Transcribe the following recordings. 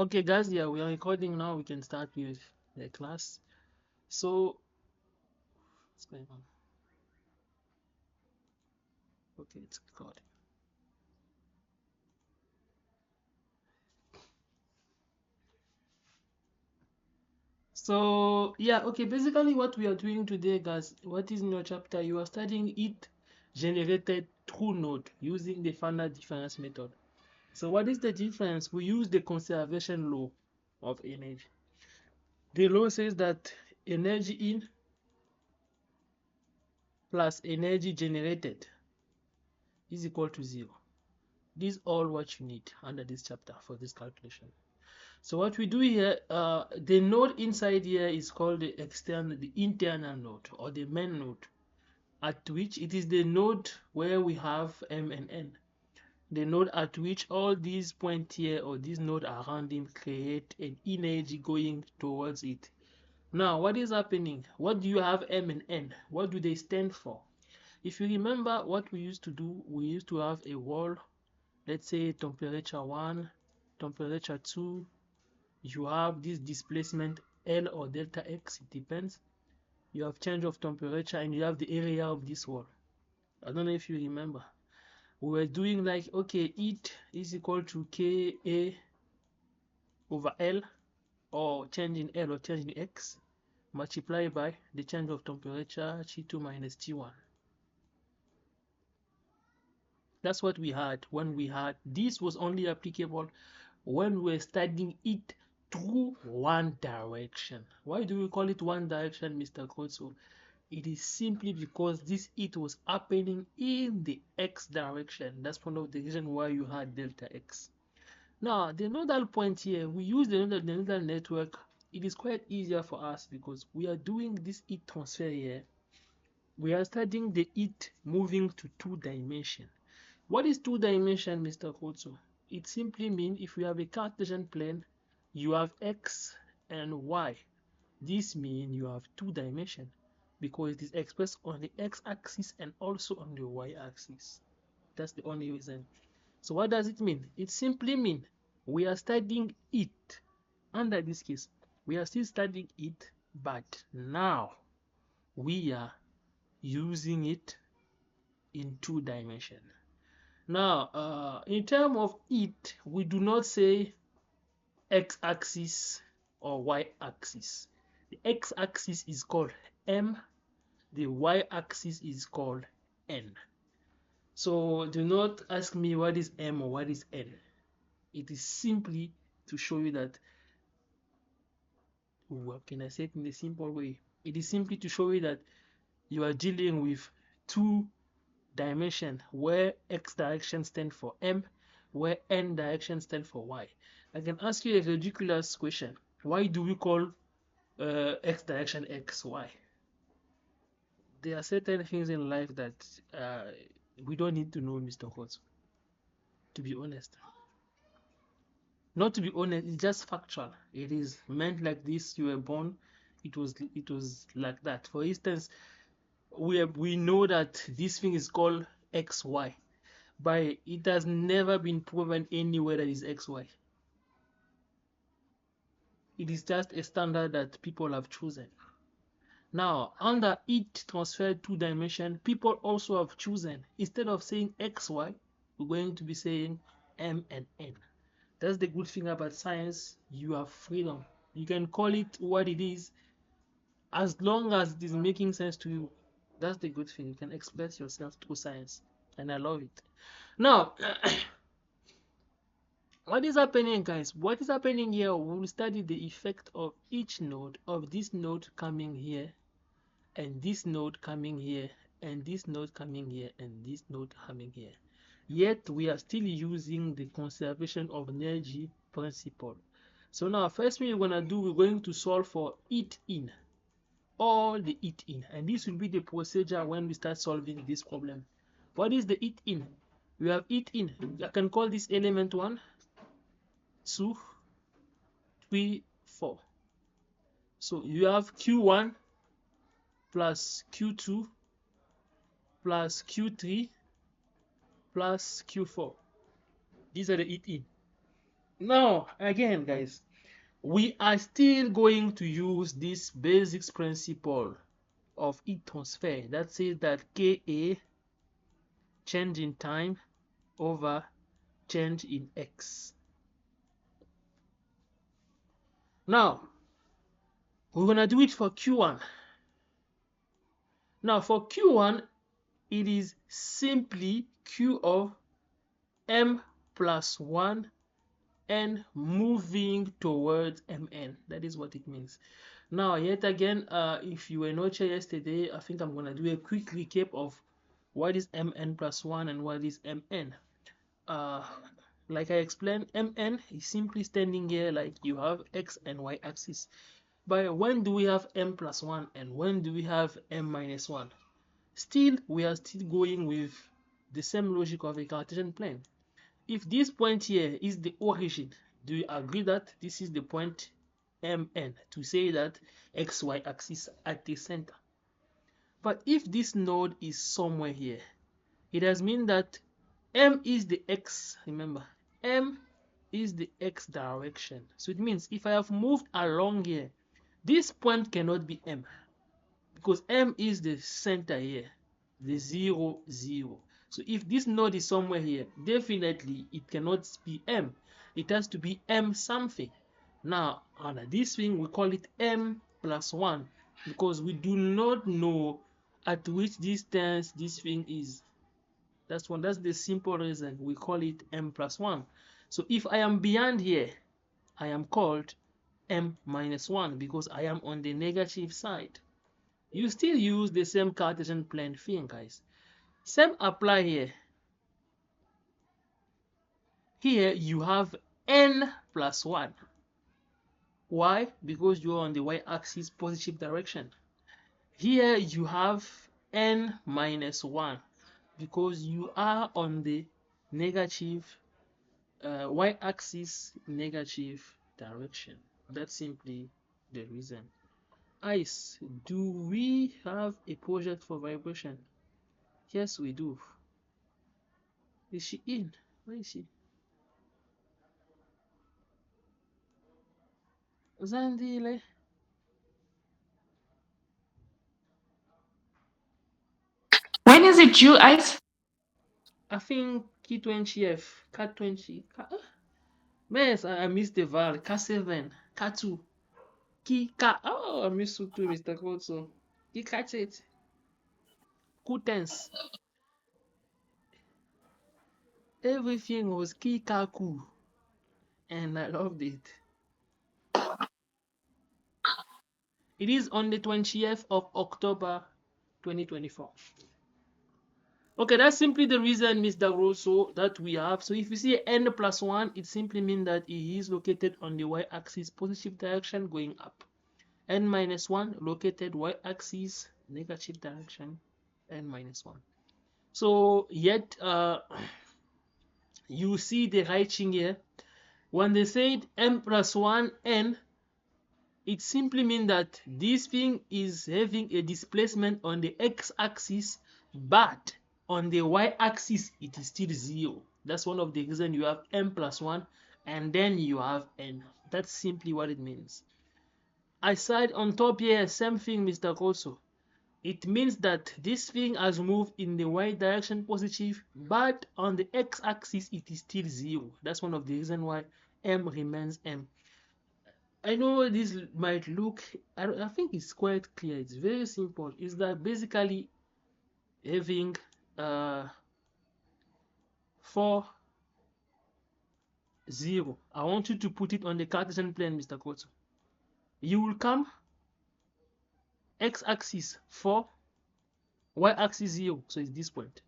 Okay, guys, yeah, we are recording now. We can start with the class. So, what's going on? Okay, it's recording. So, yeah, okay, basically what we are doing today, guys, what is in your chapter? You are studying it generated through node using the finite difference method. So, what is the difference? We use the conservation law of energy. The law says that energy in plus energy generated is equal to zero. This is all what you need under this chapter for this calculation. So what we do here, the node inside here is called the internal node or the main node, at which it is the node where we have M and N. The node at which all these points here or this node around him create an energy going towards it. Now, what is happening? What do you have M and N? What do they stand for? If you remember what we used to do, we used to have a wall, let's say temperature 1, temperature 2, you have this displacement L or delta X, it depends. You have change of temperature and you have the area of this wall. I don't know if you remember. We were doing like, okay, heat is equal to Ka over L, or change in L or change in X, multiplied by the change of temperature T2 minus T1. That's what we had when we had, this was only applicable when we were studying it through one direction. Why do we call it one direction, Mr. Kotso? It is simply because this it was happening in the X direction. That's one of the reasons why you had delta X. Now, the nodal point here, we use the nodal network. It is quite easier for us because we are doing this heat transfer here. We are studying the heat moving to 2 dimension. What is 2 dimension, Mr. Kotso? It simply means if you have a Cartesian plane, you have X and Y. This means you have 2 dimension because it is expressed on the X-axis and also on the Y-axis. That's the only reason. So what does it mean? It simply means we are studying it. Under this case, we are still studying it, but now we are using it in 2 dimension. Now, in terms of it, we do not say x-axis or y-axis. The x-axis is called m, the y-axis is called n. So do not ask me what is m or what is n. It is simply to show you that, what can I say it in a simple way? It is simply to show you that you are dealing with 2 dimension where x direction stands for m, where n direction stands for y. I can ask you a ridiculous question. Why do we call x direction x, y? There are certain things in life that we don't need to know, Mr. Hotz. To be honest. Not to be honest, it's just factual. It is meant like this. You were born, it was like that. For instance, we know that this thing is called XY, but it has never been proven anywhere that is XY. It is just a standard that people have chosen. Now, under it transferred 2 dimension, people also have chosen, instead of saying XY, we're going to be saying M and N. That's the good thing about science. You have freedom. You can call it what it is as long as it is making sense to you. That's the good thing. You can express yourself through science, and I love it. Now, what is happening, guys? What is happening here? We will study the effect of each node, of this node coming here, and this node coming here, and this node coming here, and this node coming here. Yet we are still using the conservation of energy principle. So now, first thing we're gonna do, we're going to solve for heat in, all the heat in, and this will be the procedure when we start solving this problem. What is the heat in? We have heat in. I can call this element 1, 2, 3, 4. So you have Q1 plus Q2 plus Q3 plus Q4. These are the heat in. Now, again, guys, we are still going to use this basics principle of heat transfer that says that Ka change in time over change in x. Now, we're gonna do it for Q1. Now, for Q1, it is simply Q of m plus 1 n moving towards mn. That is what it means. Now, yet again, if you were not here yesterday, I think I'm gonna do a quick recap of what is mn plus 1 and what is mn. uh like I explained, mn is simply standing here like you have x and y axis. But when do we have m plus 1 and when do we have m minus 1? Still, we are still going with the same logic of a Cartesian plane. If this point here is the origin, do you agree that this is the point mn to say that xy axis at the center? But if this node is somewhere here, it has mean that m is the x. Remember, m is the x direction. So it means if I have moved along here, this point cannot be m because m is the center here, the 0 0. So if this node is somewhere here, definitely it cannot be m. It has to be m something. Now on this thing we call it m plus 1 because we do not know at which distance this thing is. That's the simple reason we call it m plus 1. So if I am beyond here, I am called m minus 1 because I am on the negative side. You still use the same Cartesian plane thing, guys. Same apply here. Here you have n plus 1. Why? Because you're on the y-axis positive direction. Here you have n minus 1 because you are on the negative y-axis negative direction. That's simply the reason. Ice, do we have a project for vibration? Yes, we do. Is she in? Where is she? Zandile. When is it due, Ice? I think K20F, K20. Yes, I missed the val. K7, K2, K. Oh, I missed you too, Mr. Kotso. K8, Q10s. Everything was Kikaku, and I loved it. It is on the 20th of October 2024. Okay, that's simply the reason, Mr. Rosso, that we have. So if you see n plus 1, it simply means that it is located on the y-axis positive direction going up. N minus 1 located y-axis negative direction, n minus 1. So yet you see the writing here. When they said m plus 1 n, it simply means that this thing is having a displacement on the x-axis, but on the y-axis it is still 0. That's one of the reasons you have m plus 1 and then you have n. That's simply what it means. I said on top here, same thing, Mr. Koso. It means that this thing has moved in the y direction positive, but on the x-axis it is still 0. That's one of the reasons why m remains m. I know this might look, I think it's quite clear. It's very simple. Is that basically having 4 0. I want you to put it on the Cartesian plane, Mr. Koto. You will come x-axis 4, y-axis 0. So it's this point.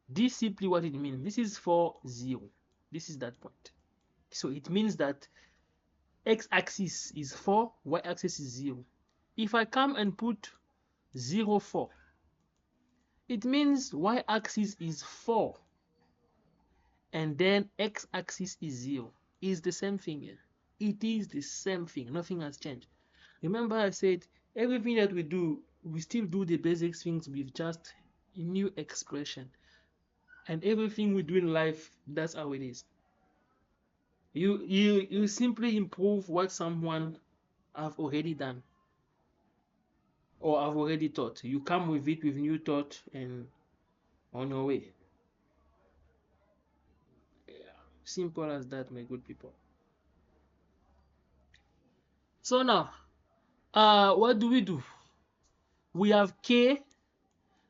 This is simply what it means. This is 4 0. This is that point. So it means that x-axis is 4, y-axis is 0. If I come and put 0 4, it means y-axis is 4 and then x-axis is 0. It's the same thing here. It is the same thing. Nothing has changed. Remember I said everything that we do, we still do the basic things with just a new expression. And everything we do in life, that's how it is. You simply improve what someone have already done or have already taught. You come with it with new thought and on your way. Yeah. Simple as that, my good people. So now, what do we do? We have K.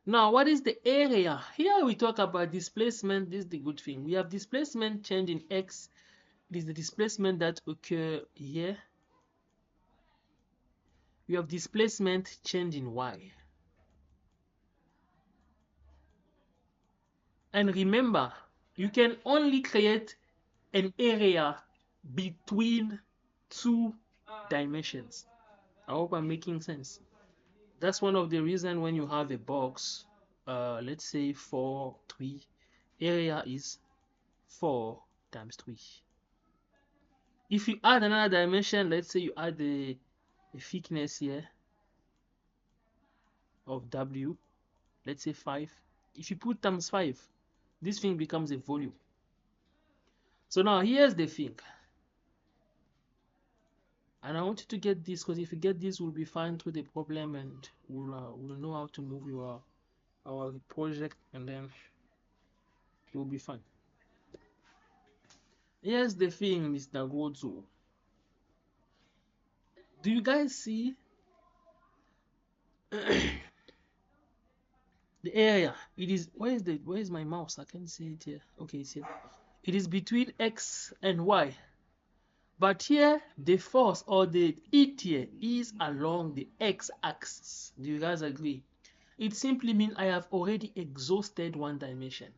Now, what is the area? Here we talk about displacement. This is the good thing. We have displacement change in X. It is the displacement that occur here. We have displacement change in Y. And remember, you can only create an area between two dimensions. I hope I'm making sense. That's one of the reasons when you have a box, let's say 4, 3, area is 4 times 3. If you add another dimension, let's say you add a thickness here of W, let's say 5. If you put times 5, this thing becomes a volume. So now here's the thing. And I want you to get this, because if you get this, we'll be fine through the problem, and we'll know how to move our project, and then we'll be fine. Here's the thing, Mr. Godzo. Do you guys see the area? It is, where is my mouse? I can't see it here. Okay, it's here. It is between X and Y. But here, the force or the heat here is along the X axis. Do you guys agree? It simply means I have already exhausted one dimension.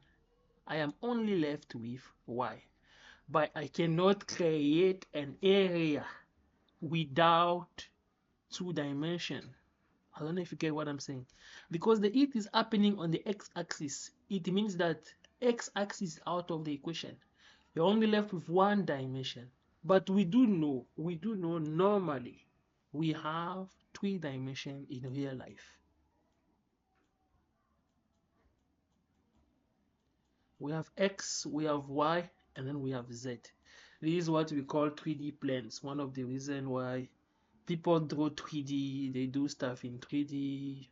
I am only left with Y. But I cannot create an area without two dimension. I don't know if you get what I'm saying. Because the heat is happening on the x-axis, it means that x-axis is out of the equation. You're only left with one dimension. But we do know normally we have three dimensions in real life. We have X, we have Y, and then we have Z. This is what we call 3D planes. One of the reasons why people draw 3D, they do stuff in 3D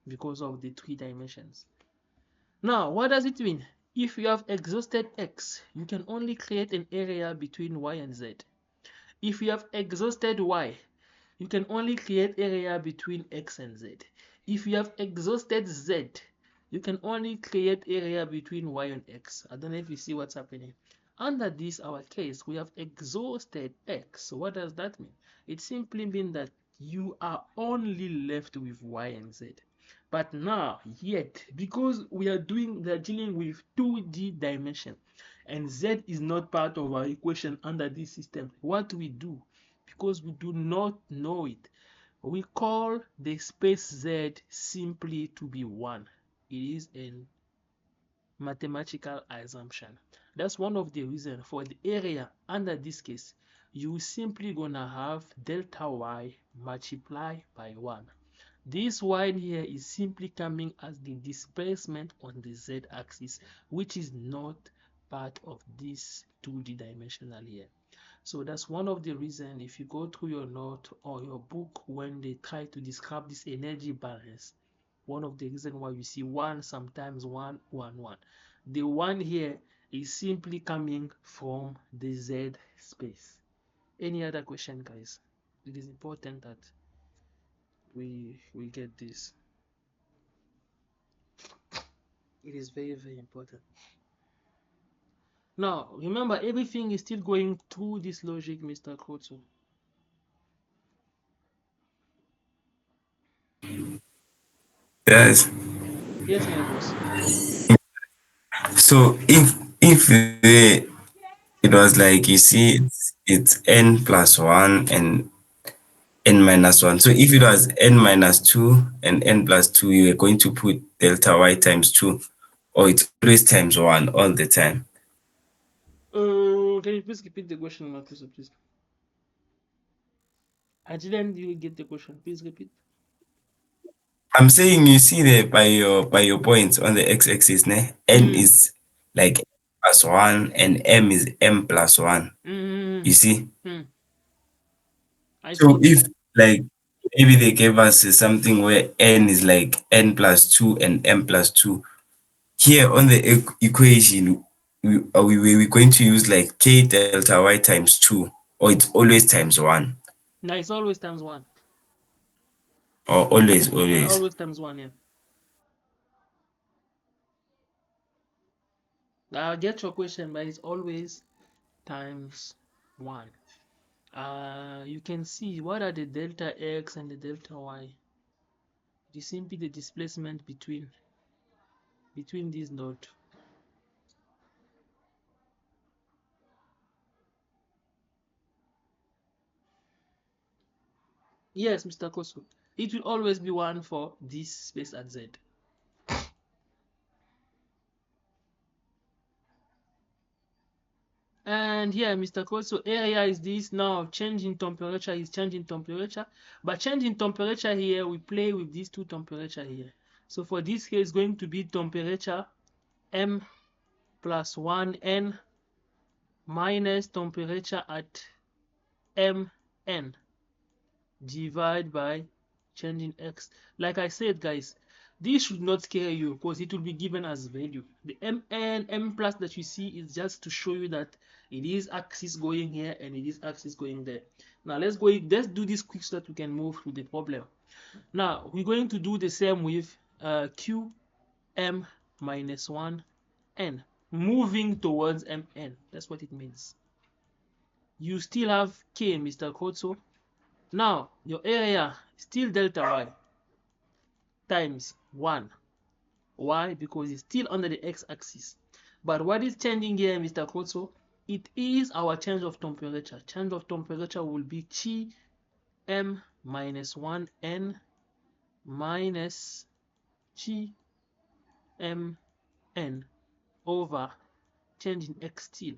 because of the three dimensions. Now, what does it mean? If you have exhausted X, you can only create an area between Y and Z. If you have exhausted Y, you can only create area between X and Z. If you have exhausted Z, you can only create area between Y and X. I don't know if you see what's happening. Under this, our case, we have exhausted X. So what does that mean? It simply means that you are only left with Y and Z. But now, yet, because we are dealing with 2D dimension, and Z is not part of our equation under this system, what we do, because we do not know it, we call the space Z simply to be 1. It is a mathematical assumption. That's one of the reasons for the area under this case. You simply gonna have delta Y multiplied by 1. This y here is simply coming as the displacement on the z-axis, which is not part of this 2D dimensional here. So that's one of the reasons, if you go through your note or your book when they try to describe this energy balance, one of the reasons why you see 1, sometimes 1, 1, 1. The 1 here is simply coming from the z space. Any other question, guys? It is important that we get this. It is very, very important. Now, remember, everything is still going through this logic, Mr. Kotsu. Yes. Yes, my boss. So it was like you see it's n plus one and n minus one. So if it was n minus two and n plus two, you were going to put delta y times two, or it's always times one all the time. Can you please repeat the question, Marcus, please? I didn't really get the question. Please repeat. I'm saying you see there by your points on the x-axis, ne? N Mm. is like plus 1 and m is m plus 1. You see? I So see. if like maybe they gave us something where n is like n plus 2 and m plus 2, here on the equation, we're going to use like k delta y times 2, or it's always times 1, No, it's always times 1. or always. Always times 1, yeah. I get your question, but it's always times 1. You can see what are the delta x and the delta y. It is simply the displacement between these nodes. Yes, Mr. Kosu. It will always be 1 for this space at z. And here, Mr. Kosu, area is this. Now, change in temperature is change in temperature. But change in temperature here, we play with these two temperature here. So for this case, going to be temperature m plus 1n minus temperature at mn divided by change in x. Like I said, guys, this should not scare you because it will be given as value. The mn, m plus that you see is just to show you that it is axis going here and it is axis going there. Now let's do this quick so that we can move to the problem. Now we're going to do the same with q m minus 1 n, moving towards mn. That's what it means. You still have k, Mr. Kotso. Now your area still delta y times 1. Why? Because it's still under the x-axis. But what is changing here, Mr. Kotso? It is our change of temperature. Change of temperature will be T m minus 1 n minus T m n over change in x still.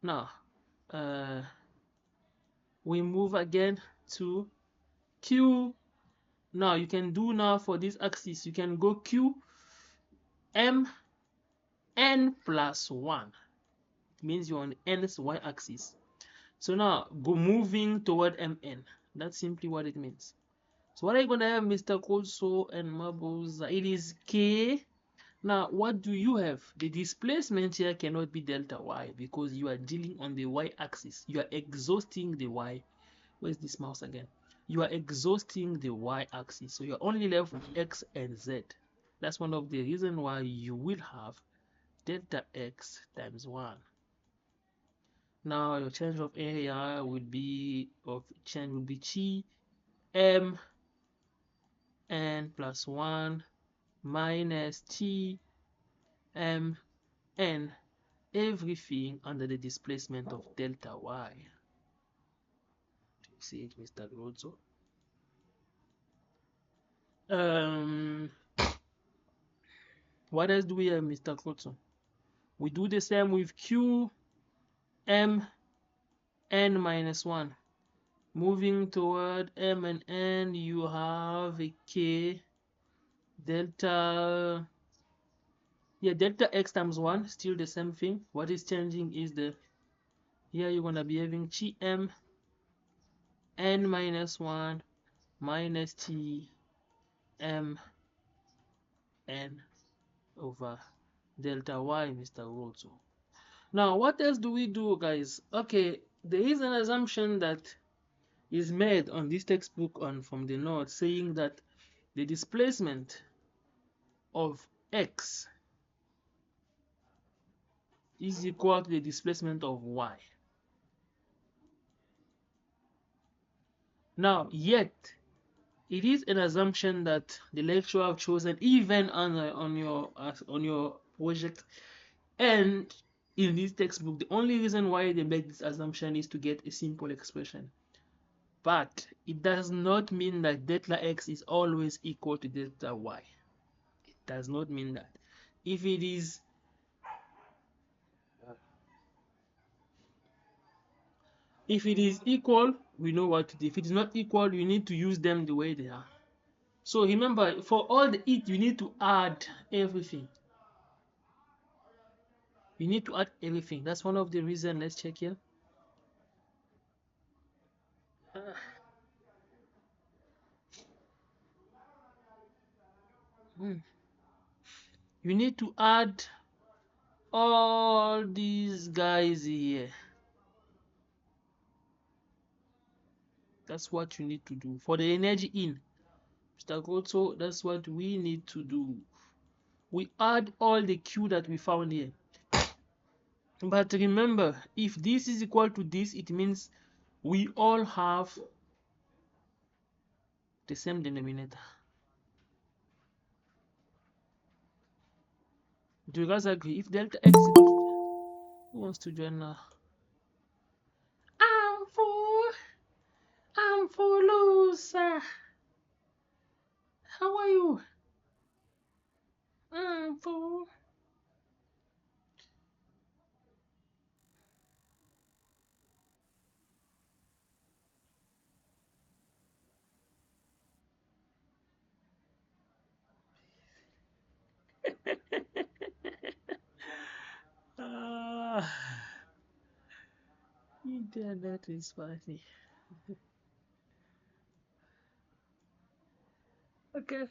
Now, we move again to q. Now you can do now for this axis, you can go q m n plus 1. It means you're on n's y-axis. So now go moving toward mn. That's simply what it means. So what are you going to have, Mr. Colso and Marbles? It is k. Now what do you have? The displacement here cannot be delta y because you are dealing on the y-axis. You are exhausting the y. Where's this mouse again? You are exhausting the y-axis. So you're only left with x and z. That's one of the reasons why you will have delta x times 1. Now your change of area will be T m n plus 1 minus T m n, everything under the displacement of delta y. Do you see it, Mr. Grodzo? What else do we have, Mr. Grodzo? We do the same with q m n minus 1. Moving toward m and n, you have a k delta, yeah, delta x times 1, still the same thing. What is changing is the, here you're gonna be having T m n minus 1 minus T m n over delta y, Mr. Roto. Now what else do we do, guys? Okay, there is an assumption that is made on this textbook on from the note saying that the displacement of x is equal to the displacement of y. Now yet it is an assumption that the lecturer have chosen even on your project and in this textbook. The only reason why they make this assumption is to get a simple expression, but it does not mean that delta x is always equal to delta y. It does not mean that. If it is equal, we know what to do. If it is not equal, you need to use them the way they are. So remember, for all the it, you need to add everything. You need to add everything. That's one of the reasons. Let's check here. You need to add all these guys here. That's what you need to do for the energy in. Mr. Goto, that's what we need to do. We add all the Q that we found here. But remember, if this is equal to this, it means we all have the same denominator. Do you guys agree? If delta x equals to, who wants to join now? I'm for loser. How are you? I'm for. Internet is funny. Okay.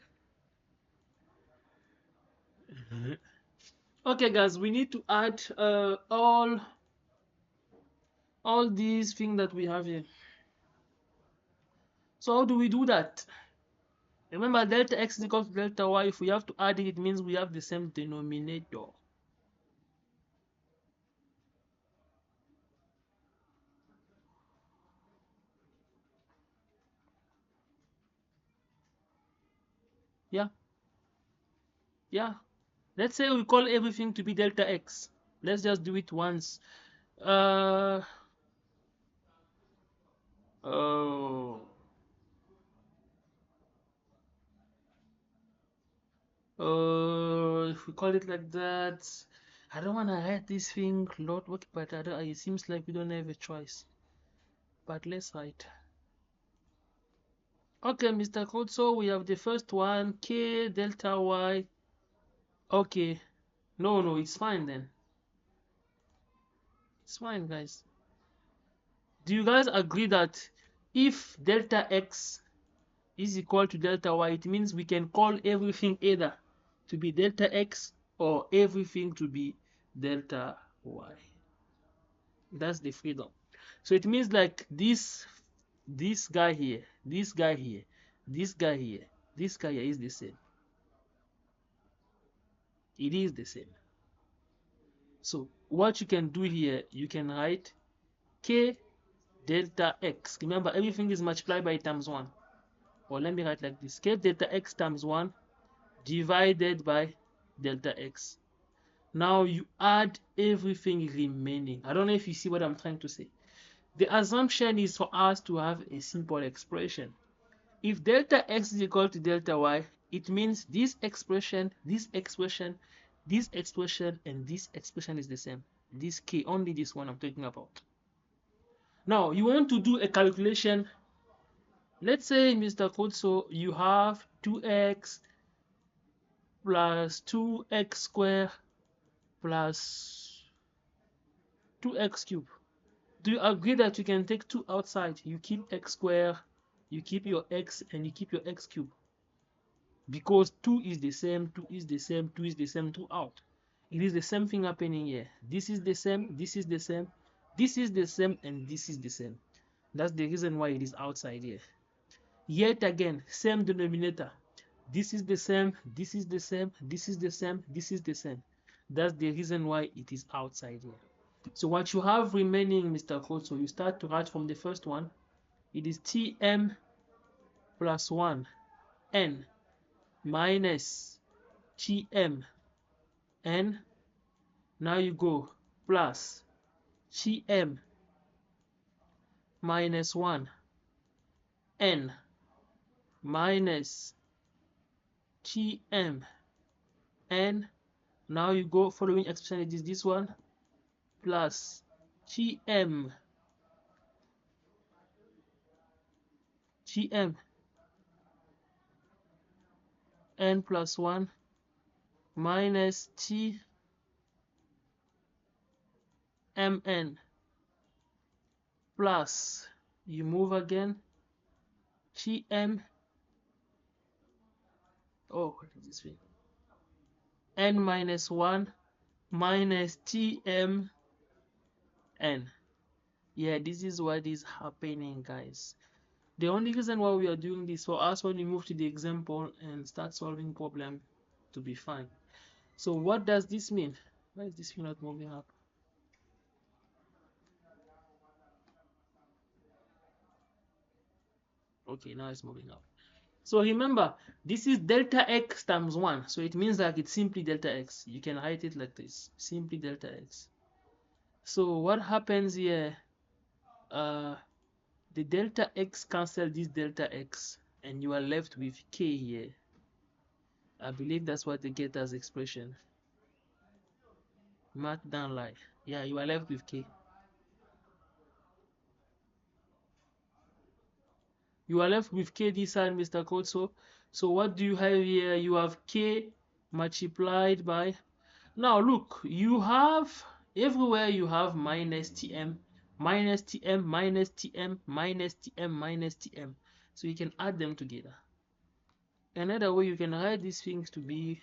Okay, guys, we need to add all these things that we have here. So how do we do that? Remember, delta x is equal to delta y. If we have to add it, it means we have the same denominator. Yeah, yeah. Let's say we call everything to be delta x. Let's just do it once. Uh, oh, if we call it like that, I don't want to write this thing lot work, but it seems like we don't have a choice. But let's write. Okay, Mr. Code, so we have the first one, k delta y. Okay, no, it's fine then. It's fine, guys. Do you guys agree that if delta x is equal to delta y, it means we can call everything either to be delta x or everything to be delta y? That's the freedom. So it means like this guy here, this guy here, this guy here, this guy here is the same. It is the same. So what you can do here, you can write k delta x. Remember, everything is multiplied by times 1. Or let me write like this: k delta x times 1 divided by delta x. Now you add everything remaining. I don't know if you see what I'm trying to say. The assumption is for us to have a simple expression. If delta x is equal to delta y, it means this expression, this expression, this expression, and this expression is the same. This k, only this one I'm talking about. Now you want to do a calculation. Let's say, Mr. Code, so you have 2x plus 2x squared plus 2x cubed. Do you agree that you can take 2 outside? You keep x squared, you keep your x, and you keep your x cubed. Because 2 is the same, 2 is the same, 2 is the same throughout. It is the same thing happening here. This is the same, this is the same, this is the same, and this is the same. That's the reason why it is outside here. Yet again, same denominator. This is the same, this is the same, this is the same, this is the same. That's the reason why it is outside here. So what you have remaining, Mr. Code, so you start to write from the first one. It is Tm plus 1 n minus Tm n. Now you go plus Tm minus 1 n minus Tm n. Now you go following expression, it is this one plus Tm n plus 1 minus T mn plus, you move again, gm, oh, what is this thing? N minus 1 minus tm n. Yeah, this is what is happening, guys. The only reason why we are doing this, for us, when we move to the example and start solving problem, to be fine. So what does this mean? Why is this thing not moving up? Okay, now it's moving up. So remember, this is delta x times 1. So it means that it's simply delta x. You can write it like this, simply delta x. So what happens here? The delta x cancel this delta x, and you are left with k here. I believe that's what they get as expression. Math down lie. Yeah, you are left with k. You are left with k this side, Mr. Code. So what do you have here? You have k multiplied by. Now look, you have everywhere you have minus tm, minus tm, minus tm, minus tm, minus tm. So you can add them together. Another way you can write these things to be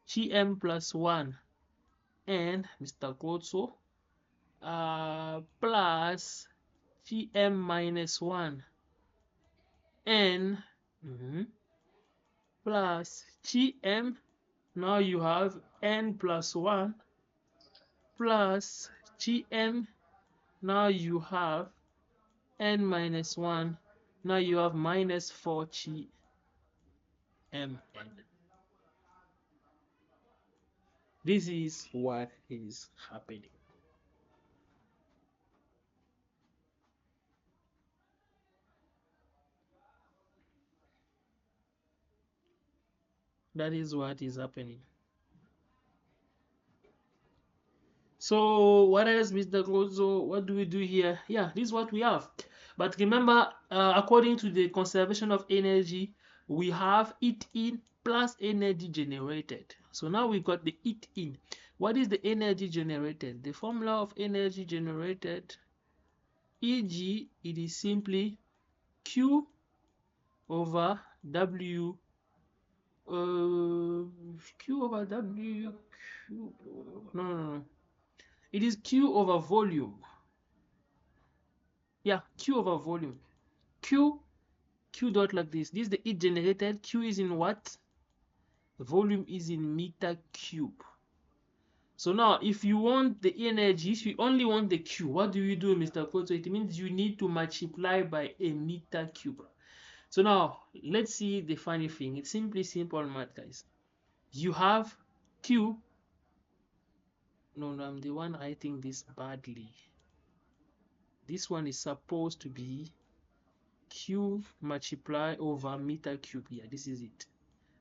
gm plus 1 and Mr. Kotso plus gm minus 1 and plus gm. Now you have n plus 1 plus gm. Now you have n minus 1. Now you have minus 4 gmn. This is what is happening. That is what is happening. So what else, Mr. Grozo? What do we do here? Yeah, this is what we have. But remember, according to the conservation of energy, we have heat in plus energy generated. So now we got the heat in. What is the energy generated? The formula of energy generated, e.g., it is simply Q over W, Q over W, Q, no. It is Q over volume. Yeah, Q over volume. Q dot like this. This is the heat generated. Q is in what? Volume is in meter cube. So now, if you want the energy, if you only want the Q, what do you do, Mr. Code? So it means you need to multiply by a meter cube. So now, let's see the funny thing. It's simply simple math, guys. You have Q. No, I'm the one writing this badly. This one is supposed to be Q multiply over meter cube. Yeah, this is it.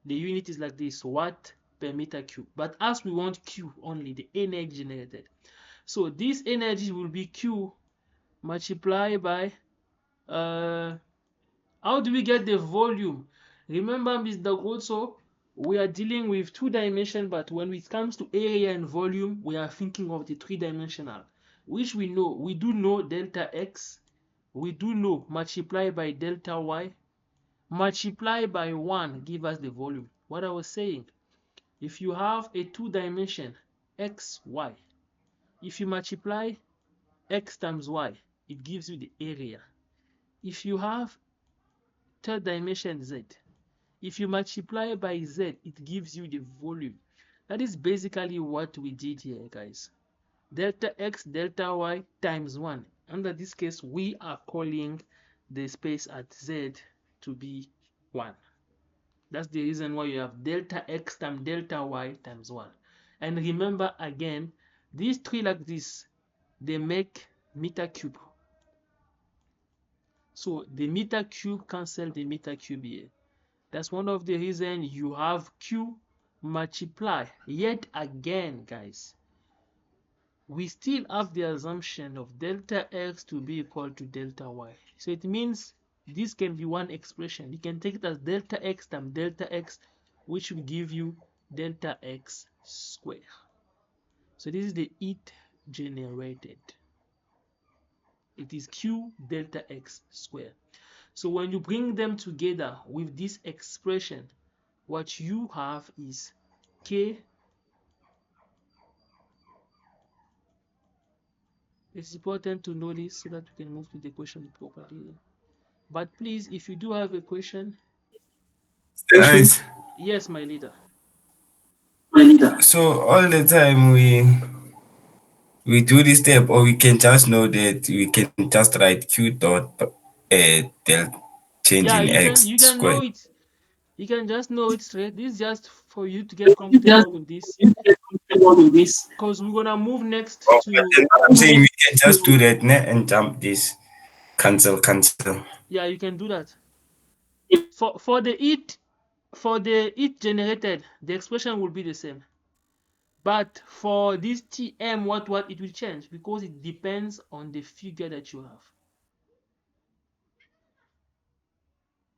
The unit is like this, watt per meter cube. But as we want Q only, the energy generated. So this energy will be Q multiplied by, how do we get the volume? Remember, Mr. Grosso, we are dealing with 2 dimensions, but when it comes to area and volume, we are thinking of the 3-dimensional, which we know. We do know delta x. We do know multiply by delta y. Multiply by 1 give us the volume. What I was saying, if you have a 2-dimension x, y, if you multiply x times y, it gives you the area. If you have 3rd dimension z, if you multiply by z, it gives you the volume. That is basically what we did here, guys. Delta x, delta y times 1. Under this case, we are calling the space at z to be 1. That's the reason why you have delta x times delta y times 1. And remember again, these 3 like this, they make meter cube. So the meter cube cancel the meter cube here. That's one of the reasons you have Q multiply. Yet again, guys, we still have the assumption of delta x to be equal to delta y. So it means this can be one expression. You can take it as delta x times delta x, which will give you delta x square. So this is the heat generated. It is Q delta X squared. So when you bring them together with this expression, what you have is K. It's important to know this so that we can move to the question properly. But please, if you do have a question, Right. yes, my leader. So all the time we do this step, or we can just know that we can just write q dot del change Yeah, in you can x you can know squared. it. You can just know it straight. This is just for you to get comfortable with this, because we're gonna move next to. I'm saying we can just do that and jump this cancel. Yeah, you can do that. For the it generated, the expression will be the same. But for this TM, what it will change because it depends on the figure that you have.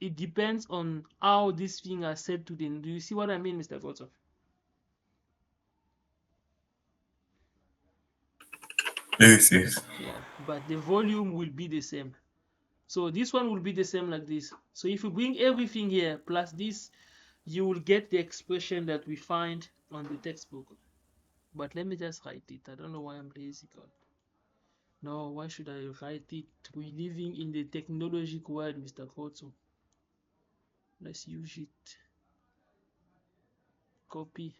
It depends on how these things are set to them. Do you see what I mean, Mr. Goto? Yes. Yeah, but the volume will be the same. So this one will be the same like this. So if you bring everything here plus this, you will get the expression that we find on the textbook. But let me just write it. I don't know why I'm lazy. God. No, why should I write it? We're living in the technological world, Mr. Koto. Let's use it. Copy.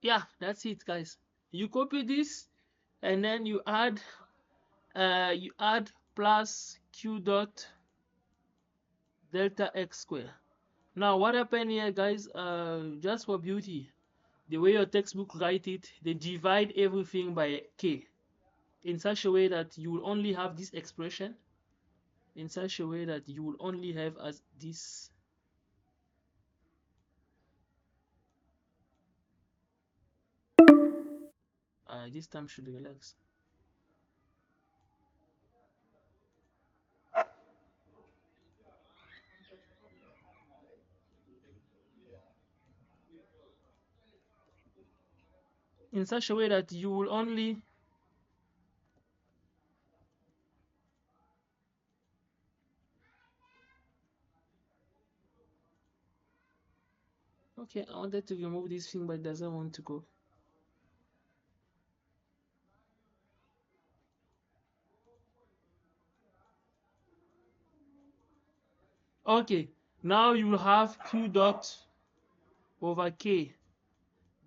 Yeah, that's it, guys. You copy this, and then you add plus q dot delta x square. Now, what happened here, guys? Just for beauty, the way your textbook write it, they divide everything by k in such a way that you will only have this expression. In such a way that you will only have as this. This time should relax. In such a way that you will only. Okay, I wanted to remove this thing, but it doesn't want to go. Okay, now you will have q dot over k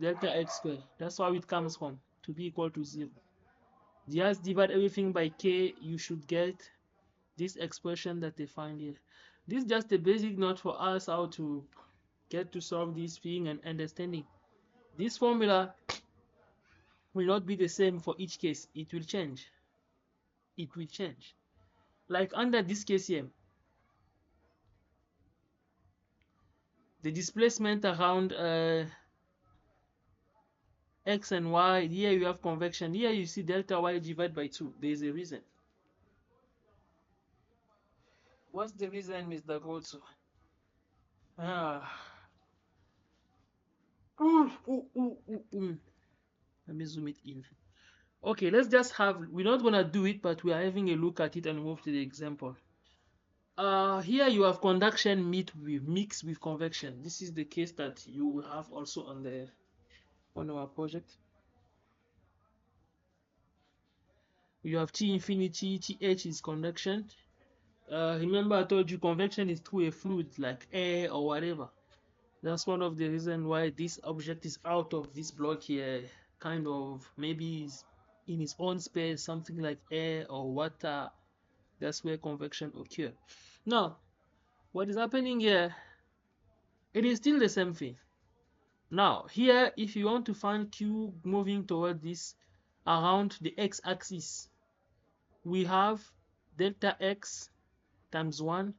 delta x squared. That's how it comes from, to be equal to 0. Just divide everything by k, you should get this expression that they find here. This is just a basic note for us how to get to solve this thing and understanding. This formula will not be the same for each case. It will change. It will change. Like under this case here, the displacement around x and y, here you have convection, here you see delta y divided by 2. There is a reason. What's the reason, Mr. Goto? Let me zoom it in. Okay, let's just have, we're not gonna do it, but we are having a look at it and move to the example. Here you have conduction mixed with convection. This is the case that you will have also on our project. You have T infinity, TH is conduction. Remember I told you convection is through a fluid like air or whatever. That's one of the reasons why this object is out of this block here, kind of maybe in its own space, something like air or water. That's where convection occurs. Now, what is happening here? It is still the same thing. Now, here, if you want to find Q moving toward this around the x-axis, we have delta x times 1.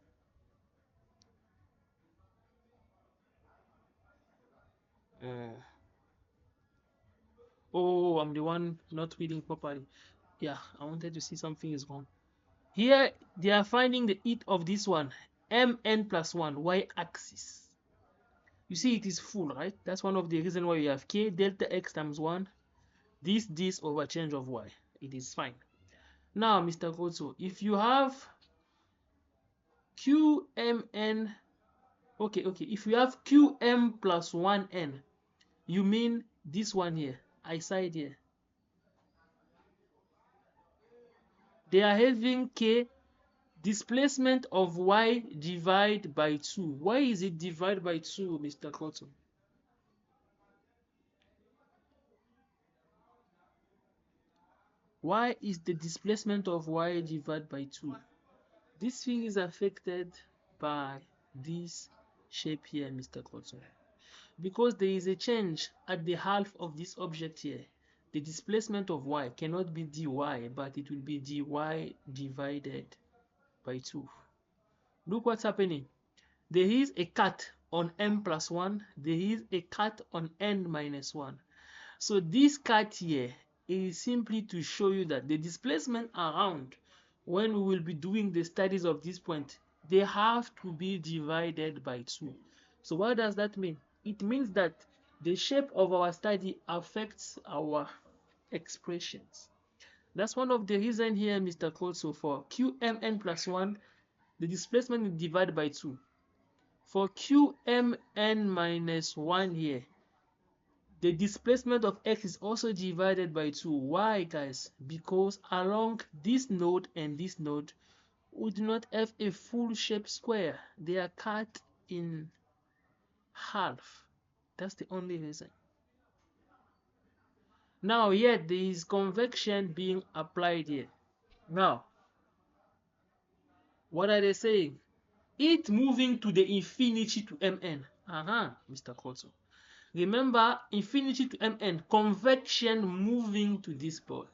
Oh, I'm the one not reading properly. Yeah, I wanted to see something is wrong. Here, they are finding the heat of this one, mn plus 1, y-axis. You see it is full, right? That's one of the reasons why you have k delta x times 1, this over change of y. It is fine. Now, Mr. Kotso, if you have qmn, okay, if you have qm plus 1n, you mean this one here, I side here. They are having k displacement of y divided by 2. Why is it divided by 2, Mr. Cotton? Why is the displacement of y divided by 2? This thing is affected by this shape here, Mr. Cotton. Because there is a change at the half of this object here. The displacement of y cannot be dy, but it will be dy divided by 2. Look what's happening. There is a cut on m plus 1. There is a cut on n minus 1. So this cut here is simply to show you that the displacement around, when we will be doing the studies of this point, they have to be divided by 2. So what does that mean? It means that the shape of our study affects our expressions. That's one of the reasons here, Mr. Colso, for qmn plus 1, the displacement is divided by 2. For qmn minus 1 here, the displacement of x is also divided by 2. Why, guys? Because along this node and this node, we do not have a full shape square. They are cut in half. That's the only reason. Now, yet there is convection being applied here. Now, what are they saying? It moving to the infinity to mn. Mr. Colson. Remember, infinity to mn, convection moving to this board.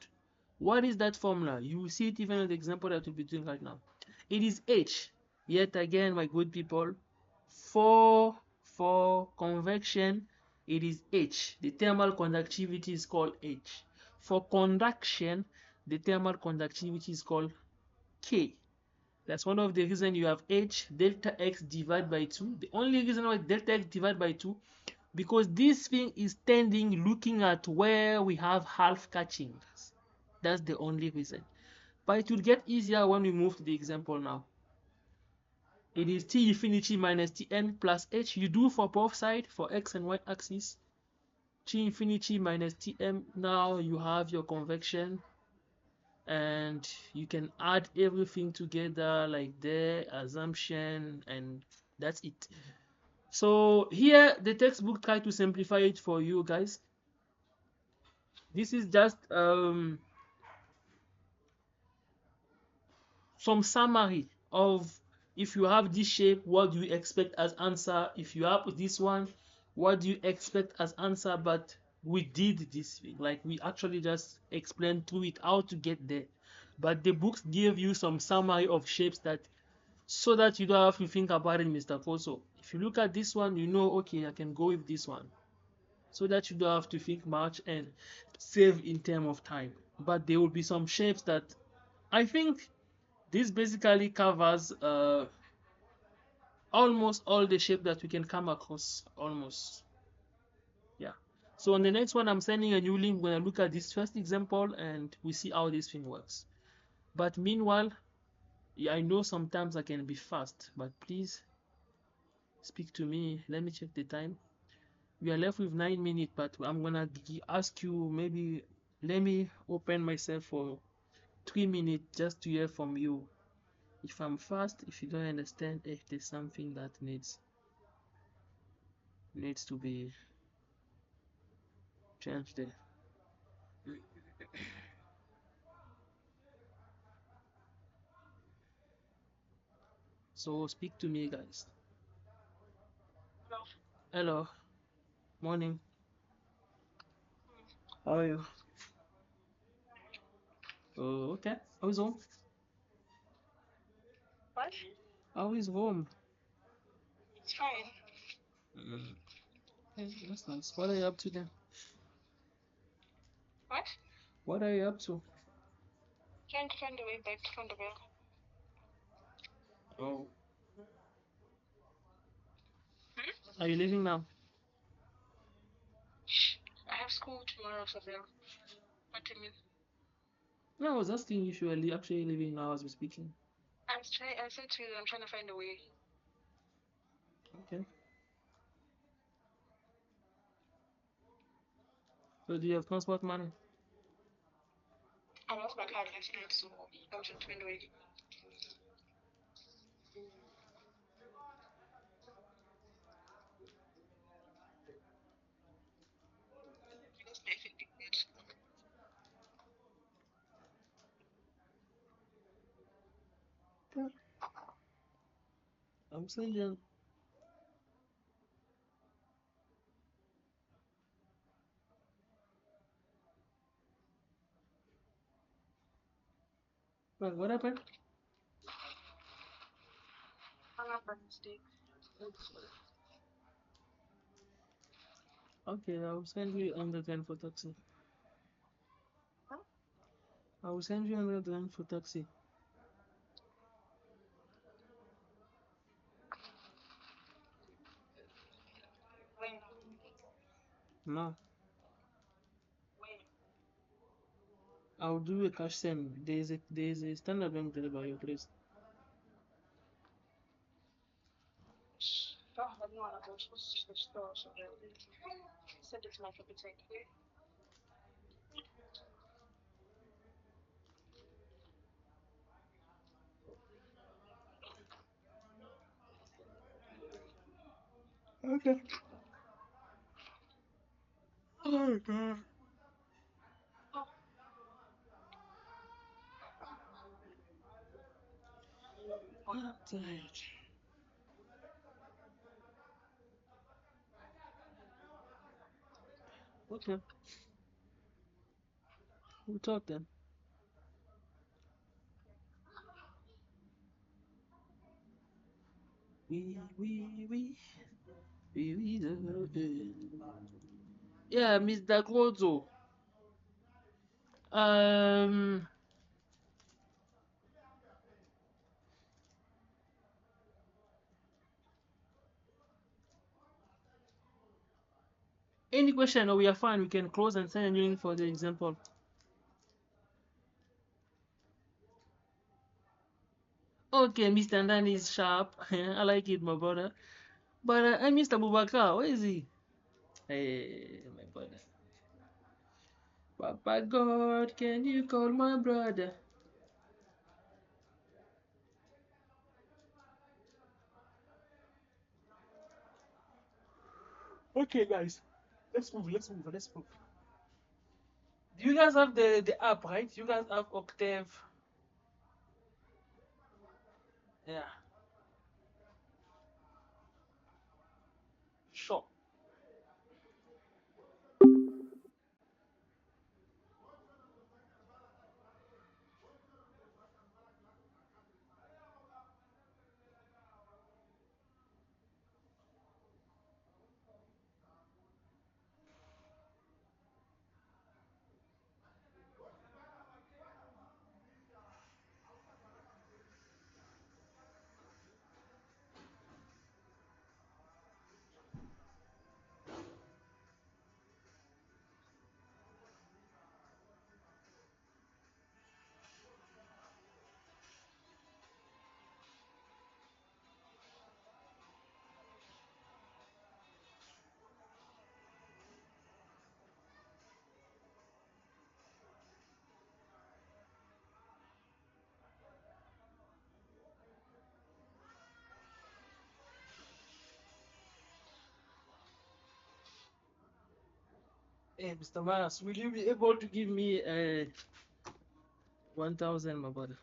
What is that formula? You will see it even in the example that we'll be doing right now. It is H. Yet again, my good people, for convection, it is H. The thermal conductivity is called H. For conduction, the thermal conductivity is called K. That's one of the reasons you have H delta X divided by 2. The only reason why delta X divided by 2, because this thing is tending looking at where we have half catchings. That's the only reason. But it will get easier when we move to the example now. It is T infinity minus Tn plus H. You do for both sides, for X and Y axis. T infinity minus Tm. Now you have your convection. And you can add everything together like the assumption, and that's it. So here the textbook try to simplify it for you guys. This is just some summary of, if you have this shape, what do you expect as answer? If you have this one, what do you expect as answer? But we did this thing, like we actually just explained through it how to get there. But the books give you some summary of shapes, that so that you don't have to think about it, Mr. Koso. If you look at this one, you know, okay, I can go with this one, so that you don't have to think much and save in terms of time. But there will be some shapes that I think this basically covers almost all the shape that we can come across, almost. Yeah. So on the next one, I'm sending a new link. We're gonna look at this first example and we see how this thing works. But meanwhile, yeah, I know sometimes I can be fast, but please speak to me. Let me check the time. We are left with 9 minutes, but I'm gonna ask you, maybe let me open myself for 3 minutes just to hear from you. If I'm fast, if you don't understand, if there's something that needs to be changed there. So speak to me, guys. Hello, morning. How are you? Oh, okay. How's all? How is home? It's fine. Okay, that's nice. What are you up to then? What? What are you up to? Trying to find a way back from the bill. Oh. Are you leaving now? I have school tomorrow, so Bill. What do you mean? No, I was asking if you are actually leaving now as we're speaking. I said to you, I'm trying to find a way. Okay. So do you have transport money? I lost my card last night, so I'm trying to find a way. That's my favorite bit. I'm sending. Wait, what happened? Hung up by mistake. Okay, I'll send you 110 for taxi. Huh? I will send you 110 for taxi. When? No, When? I'll do a cash send. There's a standard bank there by your place. Oh, I didn't want to go to the store, so I sent it to my favorite thing. Okay. Oh God. Oh, I'm tired. Okay, we'll talk then. We. Yeah, Mr. Kozo. Um, any question or we are fine, we can close and send a link for the example. Okay, Mr. Ndani is sharp. I like it, my brother. But I'm Mr. Bubakar. Where is he? Hey, my brother. Papa God, can you call my brother? Okay, guys. Let's move. Do you guys have the app, right? You guys have Octave. Yeah. Sure. Hey, Mr. Maras, will you be able to give me 1,000, my brother?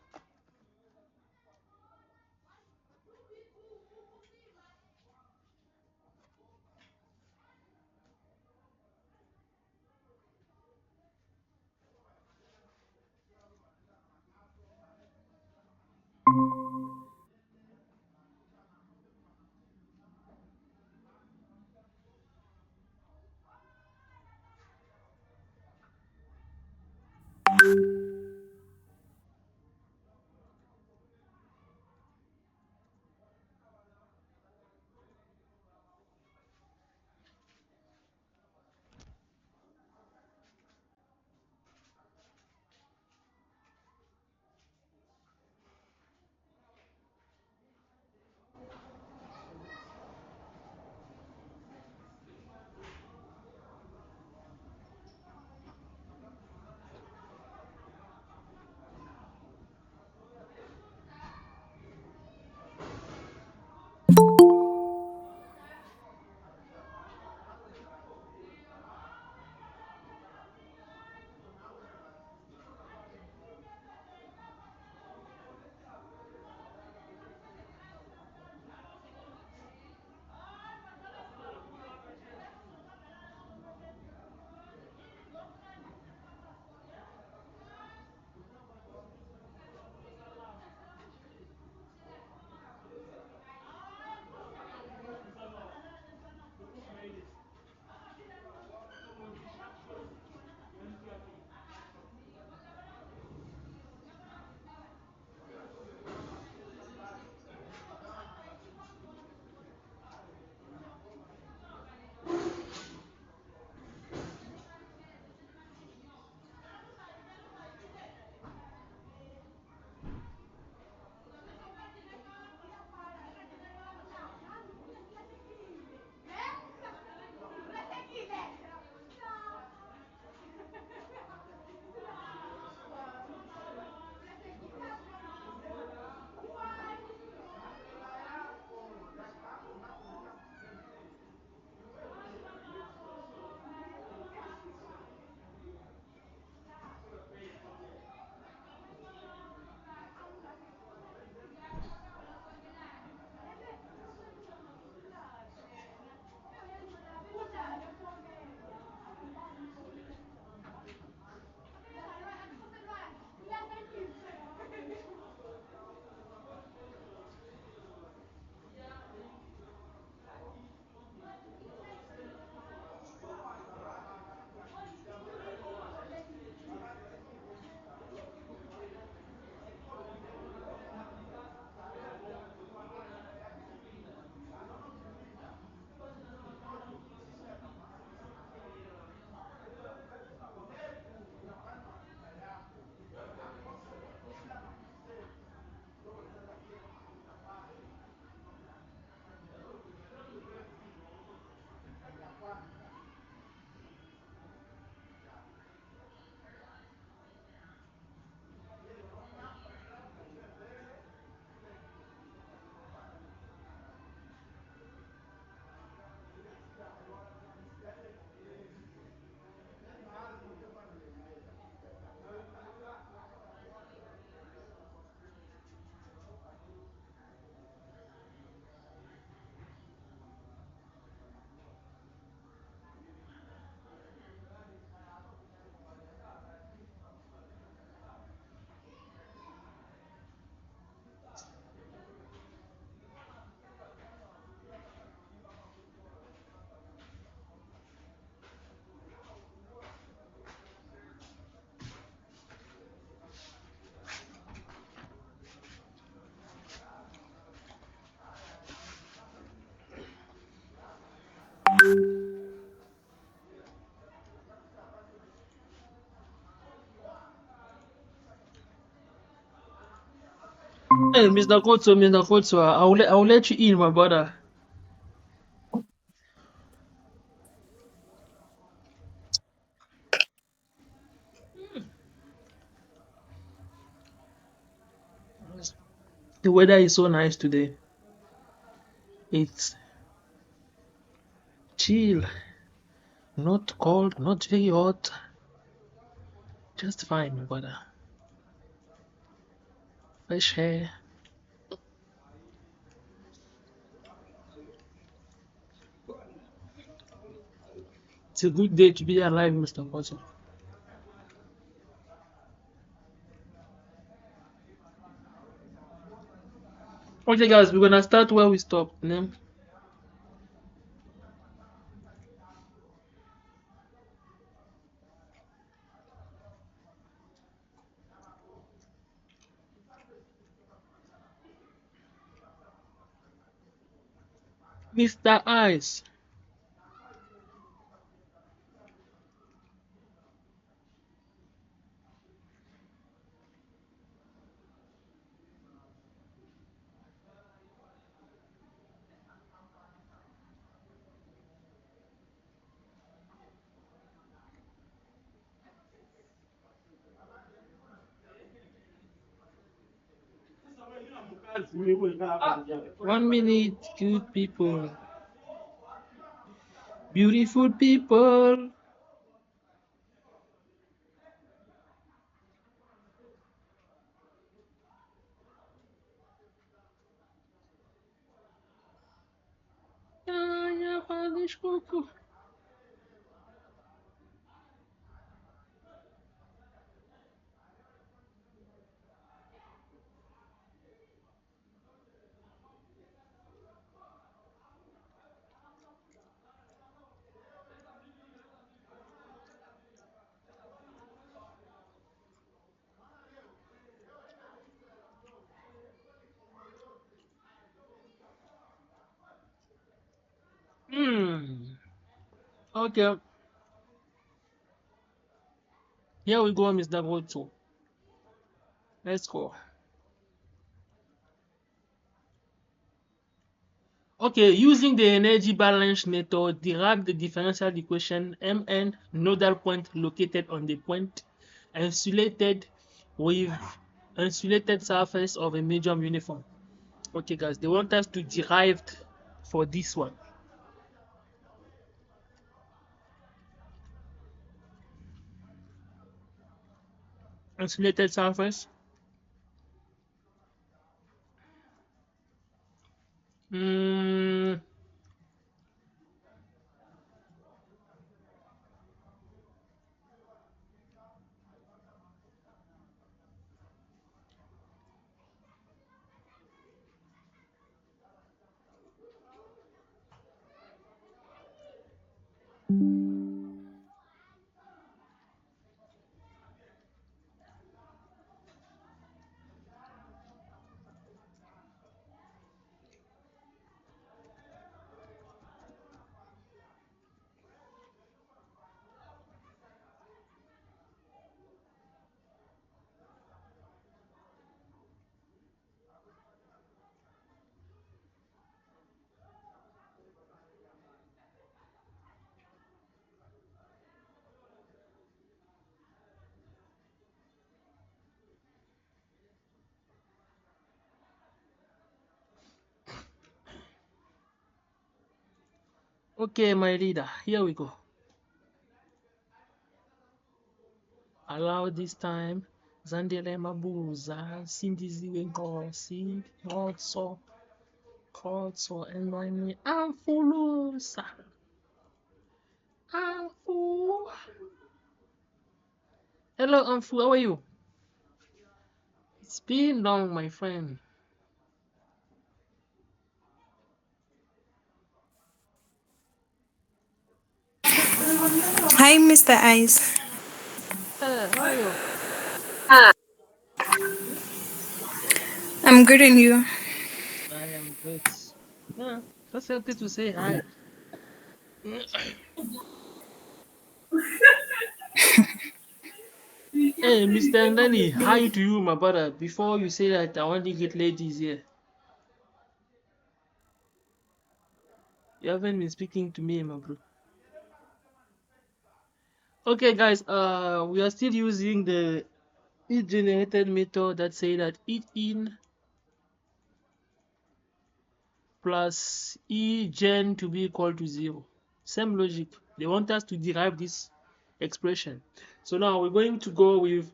Hey, Mr. Kotso, I'll let you in, my brother. The weather is so nice today. It's chill, not cold, not very hot, just fine, my brother. Fresh air. It's a good day to be alive, Mr. Kotso. Okay, guys, we're gonna start where we stopped. Mr. Ice. One minute, good people, beautiful people. Ah, ja, faz pouco. Hmm. Okay, here we go, Mr. Goto. Let's go. Okay, using the energy balance method, derive the differential equation Mn nodal point located on the point insulated with insulated surface of a medium uniform. Okay, guys, they want us to derive for this one. Insulated surface. Mm, okay, my leader, here we go. Allow this time. Zandile mabuza, sindiziwe nkosi, khotso enwani amfulusa, amfu. Hello, Amfu, how are you? It's been long, my friend. Hi, Mr. Ice. Hey, how are you? I'm good and you? I am good. Yeah, just wanted to say hi. Hey, Mr. Ndani, hi to you, my brother. Before you say that, I want to get ladies here. You haven't been speaking to me, my bro. Okay, guys, we are still using the it generated method that say that it in plus e gen to be equal to 0. Same logic. They want us to derive this expression. So now we're going to go with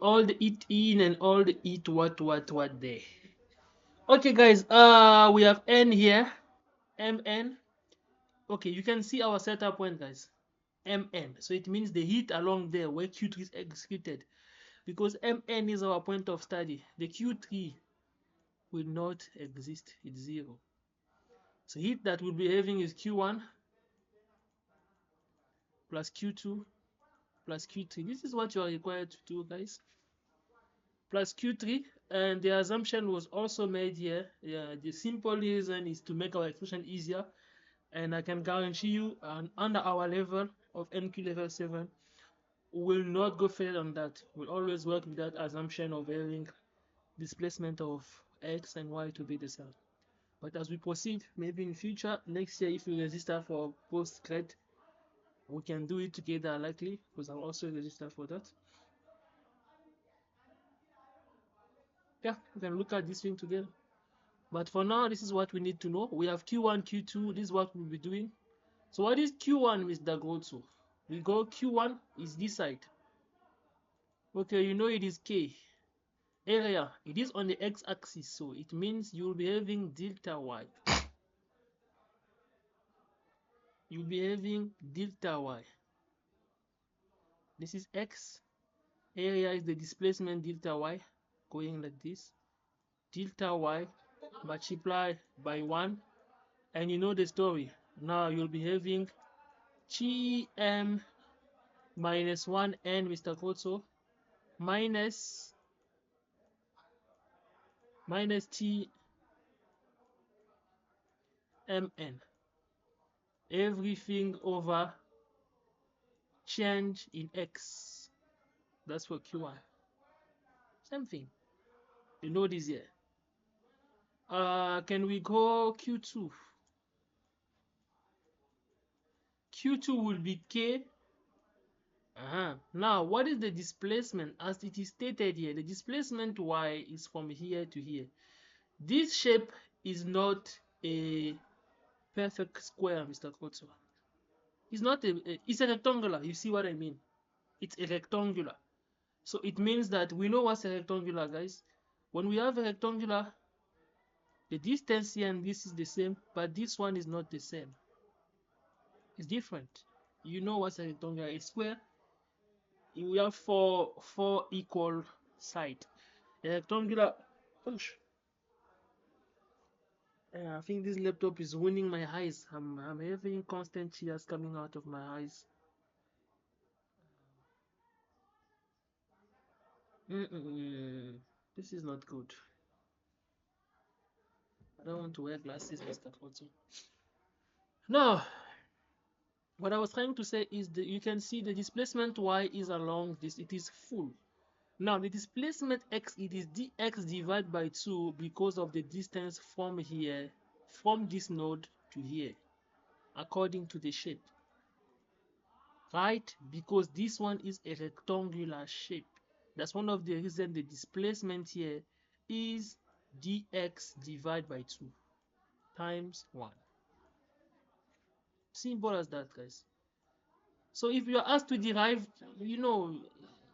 all the it in and all the it what there. Okay, guys, we have n here, mn. Okay, you can see our setup point, guys. Mn, so it means the heat along there where Q3 is executed, because Mn is our point of study. The Q3 will not exist, it's 0. So heat that we'll be having is Q1 plus Q2 plus Q3. This is what you are required to do, guys. Plus Q3, and the assumption was also made here. Yeah, the simple reason is to make our expression easier, and I can guarantee you, under our level of NQ level 7, will not go further on that. We'll always work with that assumption of having displacement of x and y to be the same. But as we proceed, maybe in future, next year, if we register for postgrad, we can do it together likely, because I'll also register for that. Yeah, we can look at this thing together. But for now, this is what we need to know. We have Q1, Q2, this is what we'll be doing. So what is Q1, Mr. Goto? We go Q1 is this side. Okay, you know it is K. Area, it is on the x-axis, so it means you'll be having delta y. You'll be having delta y. This is x. Area is the displacement delta y, going like this. Delta y multiplied by 1, and you know the story. Now you'll be having Gm minus 1n, Mr. Koto, minus T mn. Everything over change in x. That's for Q1. Same thing. You know this here. Can we go Q2? Q2 will be K. Now, what is the displacement? As it is stated here, the displacement y is from here to here. This shape is not a perfect square, Mr. Koto. It's not it's a rectangular. You see what I mean? It's a rectangular. So it means that we know what's a rectangular, guys. When we have a rectangular, the distance here and this is the same, but this one is not the same. It's different. You know what's a rectangular? A square. We have four equal sides. A rectangular. Oosh. I think this laptop is winning my eyes. I'm having constant tears coming out of my eyes. This is not good. I don't want to wear glasses, Mr. Koto. Now, what I was trying to say is that you can see the displacement y is along this. It is full. Now, the displacement x, it is dx divided by 2 because of the distance from here, from this node to here, according to the shape. Right? Because this one is a rectangular shape. That's one of the reasons the displacement here is dx divided by 2 times 1. Simple as that, guys. So if you are asked to derive, you know,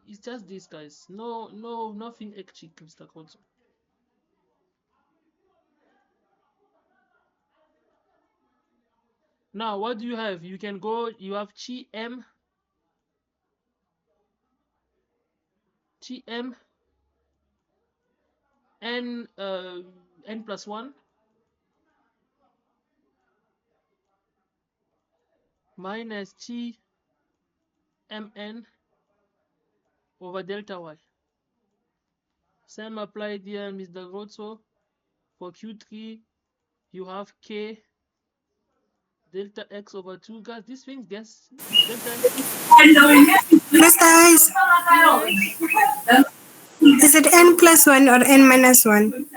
it's just this, guys. Nothing extra, Mr. Koto. Now, what do you have? You can go, you have Gm n n plus 1 minus T mn over delta y. Same applied here, Mr. Grotso. For Q3, you have K delta X over 2. Guys, this thing, guess delta X. Mr. Eyes, Yes. is it n plus 1 or n minus 1?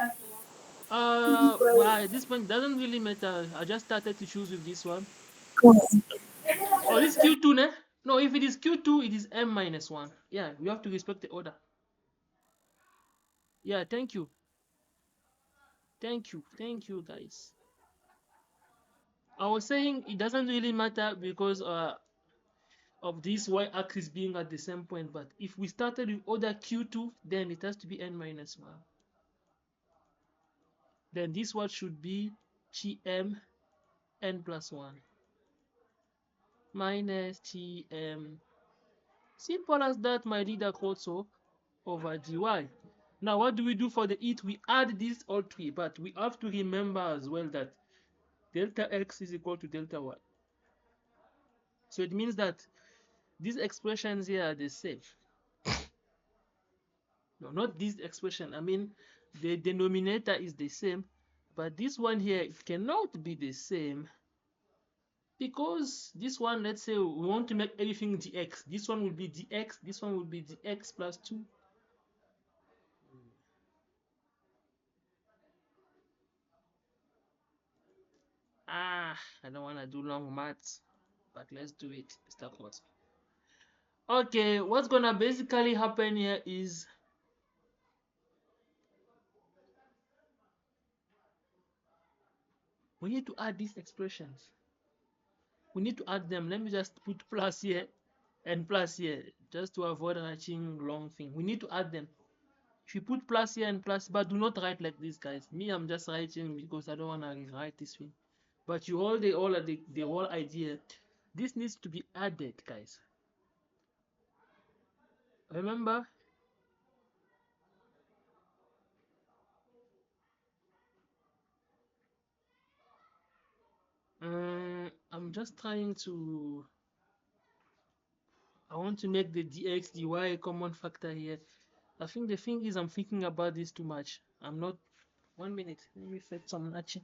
Well, at this point, doesn't really matter. I just started to choose with this one. Oh, this Q2, ne? No, if it is Q2, it is M minus 1. Yeah, we have to respect the order. Yeah, thank you. Thank you. Thank you, guys. I was saying it doesn't really matter because of this y-axis being at the same point, but if we started with order Q2, then it has to be N minus 1. Then this one should be Gm N plus 1 minus Tm. Simple as that, my leader also, over dy. Now, what do we do for the heat? We add these all three, but we have to remember as well that delta x is equal to delta y. So it means that these expressions here are the same. No, not this expression. I mean, the denominator is the same, but this one here, it cannot be the same because this one, let's say we want to make everything dx. This one will be dx, this one will be dx plus 2. I don't want to do long maths, but let's do it, Mr. Court. Okay, what's gonna basically happen here is we need to add these expressions. We need to add them. Let me just put plus here and plus here just to avoid writing long thing. We need to add them. If you put plus here and plus, but do not write like this, guys. Me, I'm just writing because I don't want to rewrite this thing. But you hold the whole idea. This needs to be added, guys. Remember? I'm just trying to. I want to make the dx dy a common factor here. I think the thing is I'm thinking about this too much. I'm not. 1 minute. Let me fetch some matching.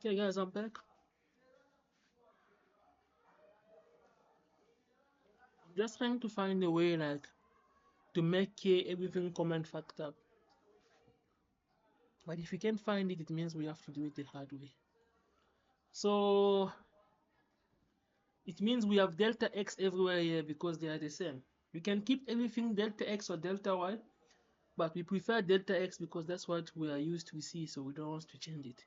Okay, guys, I'm back. I'm just trying to find a way like to make everything common factor. But if we can't find it, it means we have to do it the hard way. So it means we have delta x everywhere here because they are the same. We can keep everything delta x or delta y, but we prefer delta x because that's what we are used to see, so we don't want to change it.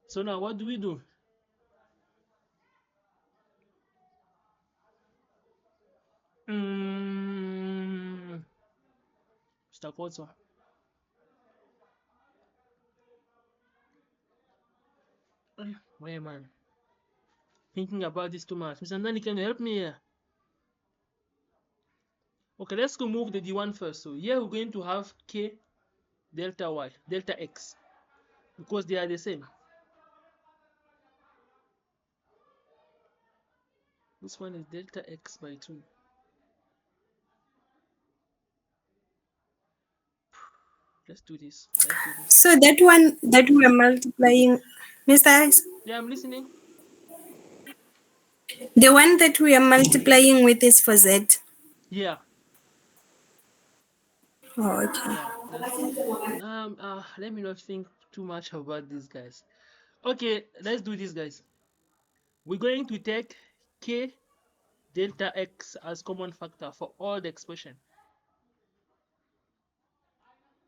So now what do we do? Mr. Kotso. Where am I? thinking about this too much. Mr. Nani, can you help me here? Okay, let's remove the D1 first. So here we're going to have K delta Y, delta X, because they are the same. This one is delta X by 2. Let's do this. So that one that we are multiplying, Mr. Ice, Yeah, I'm listening. the one that we are multiplying with is for Z. Yeah. Oh, okay. Yeah. Let me not think too much about these guys. Okay, let's do this, guys. We're going to take K delta X as common factor for all the expression.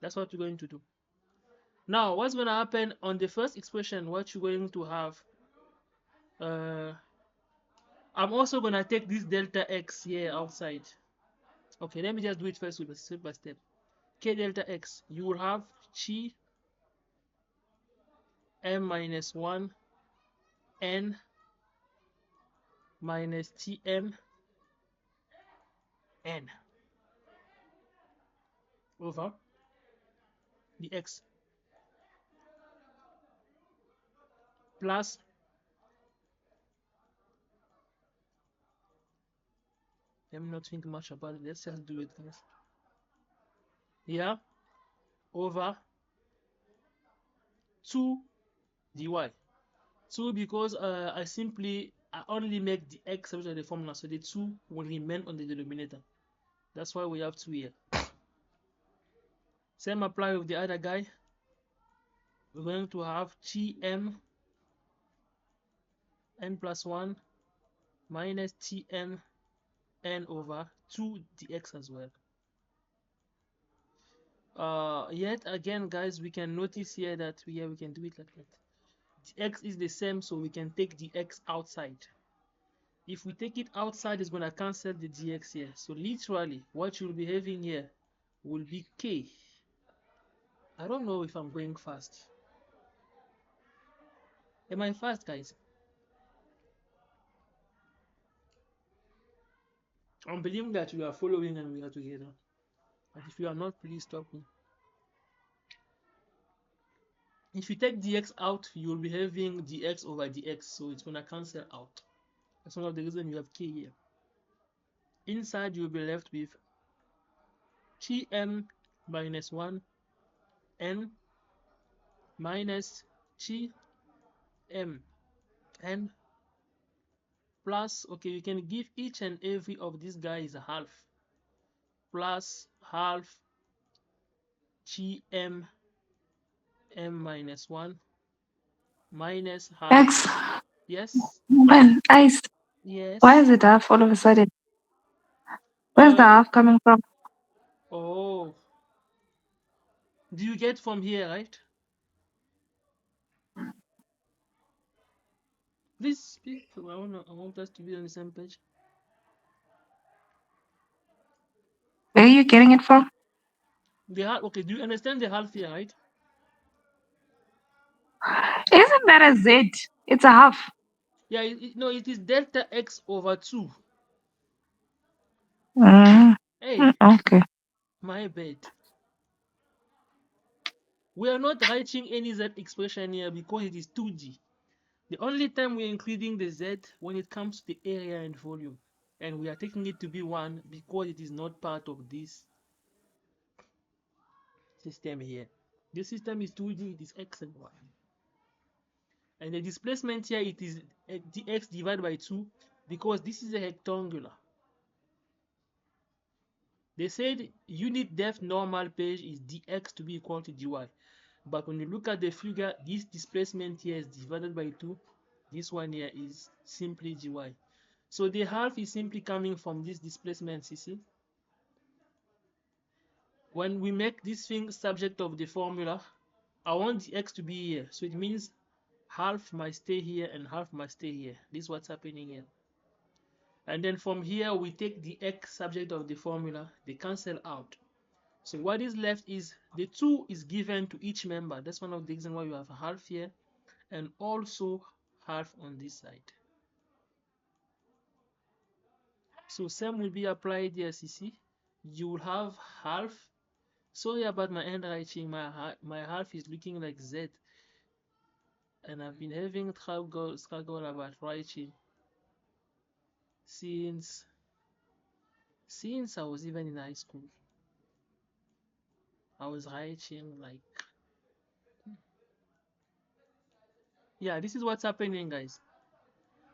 That's what we're going to do. Now, what's going to happen on the first expression? What you're going to have? I'm also going to take this delta X here outside. Okay, let me just do it first with a step by step. K delta X, you will have chi m minus 1 n minus tm n over the x plus, let me not think much about it, let's just do it first. Yeah, over 2 dy. 2 because I only make the x out of the formula, so the 2 will remain on the denominator. That's why we have 2 here. Same apply with the other guy. We're going to have tm n plus 1 minus tm n over 2 dx as well. Yet again, guys, we can notice here that we can do it like that. The x is the same, so we can take the x outside. If we take it outside, it's going to cancel the dx here. So literally, what you'll be having here will be k. I don't know if I'm going fast. Am I fast, guys? I'm believing that you are following and we are together. But if you are not, please stop me. If you take dx out, you will be having dx over dx, so it's going to cancel out. That's one of the reasons you have k here. Inside, you'll be left with tm minus 1 n minus tm n plus, okay, you can give each and every of these guys a half, plus half tm m minus 1 minus half. X. Yes, Well, Ice. yes. Why is it half all of a sudden? Where's the half coming from? Oh, do you get from here, right? Please speak. I want us to be on the same page. Where are you getting it from? The half, okay, do you understand the half here, right? Isn't that a Z? It's a half. Yeah, no, it is delta x over 2. Hey, Okay. my bad. We are not writing any z expression here because it is 2D. The only time we are including the z when it comes to the area and volume, and we are taking it to be 1 because it is not part of this system here. This system is 2D, it is x and y. And the displacement here, it is dx divided by 2 because this is a rectangular. They said unit depth normal page is dx to be equal to dy. But when you look at the figure, this displacement here is divided by 2. This one here is simply dy. So the half is simply coming from this displacement, you see. When we make this thing subject of the formula, I want the x to be here. So it means half must stay here and half must stay here. This is what's happening here. And then from here, we take the x subject of the formula. They cancel out. So what is left is the 2 is given to each member. That's one of the reasons why you have a half here and also half on this side. So same will be applied here, CC. You will have half. Sorry about my handwriting. My half is looking like Z, and I've been having struggle about writing since I was even in high school. I was writing like, yeah, this is what's happening, guys.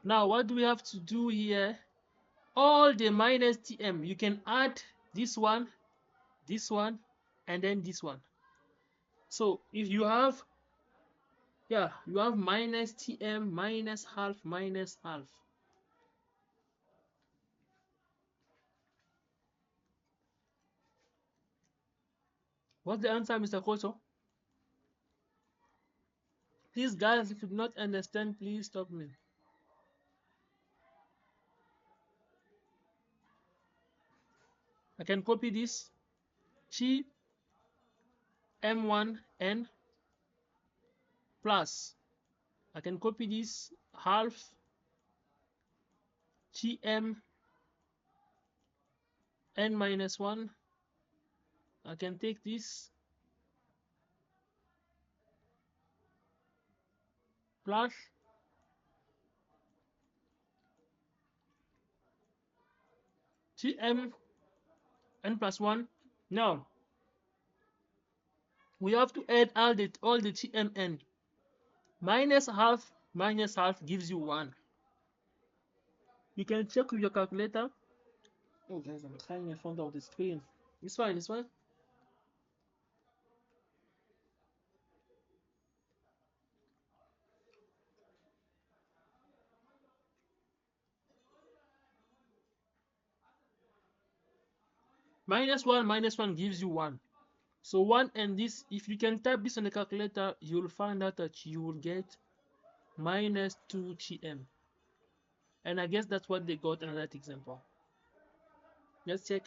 Now what do we have to do here? All the minus tm, you can add this one, and then this one. So if you have, yeah, you have minus tm minus half minus half. What's the answer, Mr. Koto? Please, guys, if you do not understand, please stop me. I can copy this. T m1n plus. I can copy this half tm n minus 1. I can take this plus tm n plus 1. Now we have to add all the tmn. Minus half gives you 1. You can check with your calculator. Oh guys, I'm trying in front of the screen. It's fine, it's fine. Minus 1 gives you 1. So 1 and this, if you can type this on the calculator, you'll find out that you will get minus 2 tm. And I guess that's what they got in that example. Let's check.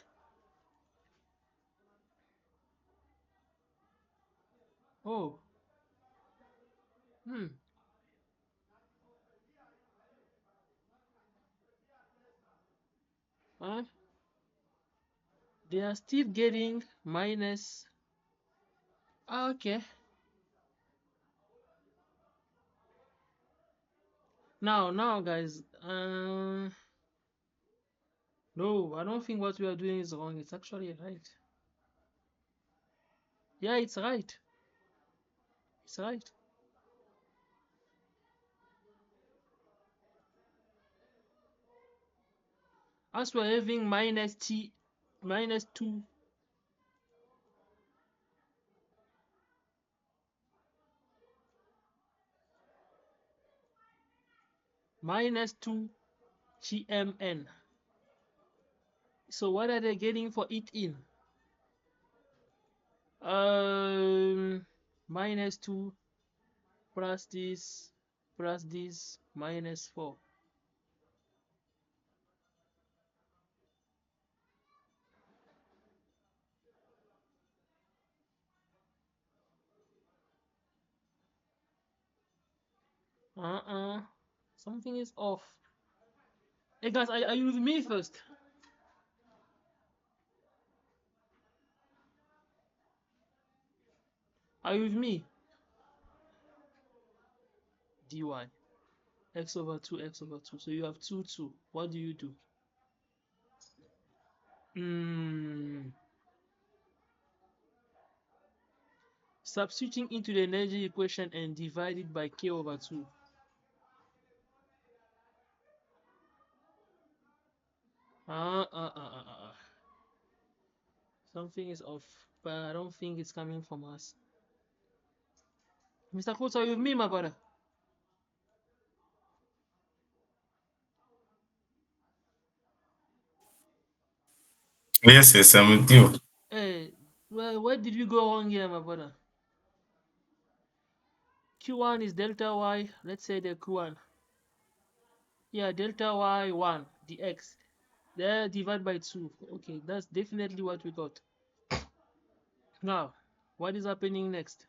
Oh. Huh? They are still getting minus. Okay. Now, guys. No, I don't think what we are doing is wrong. It's actually right. Yeah, it's right. It's right. As we're having minus 2 tmn. So what are they getting for it in? Minus 2 plus this minus 4. Something is off. Hey guys, are you with me first? Are you with me? dy x over 2 x over 2. So you have 2 2. What do you do? Substituting into the energy equation and divided by k over 2. Something is off, but I don't think it's coming from us. Mr. Coates, are you with me, my brother? Yes, I'm with you. Hey, well, where did we go wrong here, my brother? Q1 is delta y. Let's say the Q1. Yeah, delta y1 dx. There, divide by 2. Okay, that's definitely what we got. Now, what is happening next?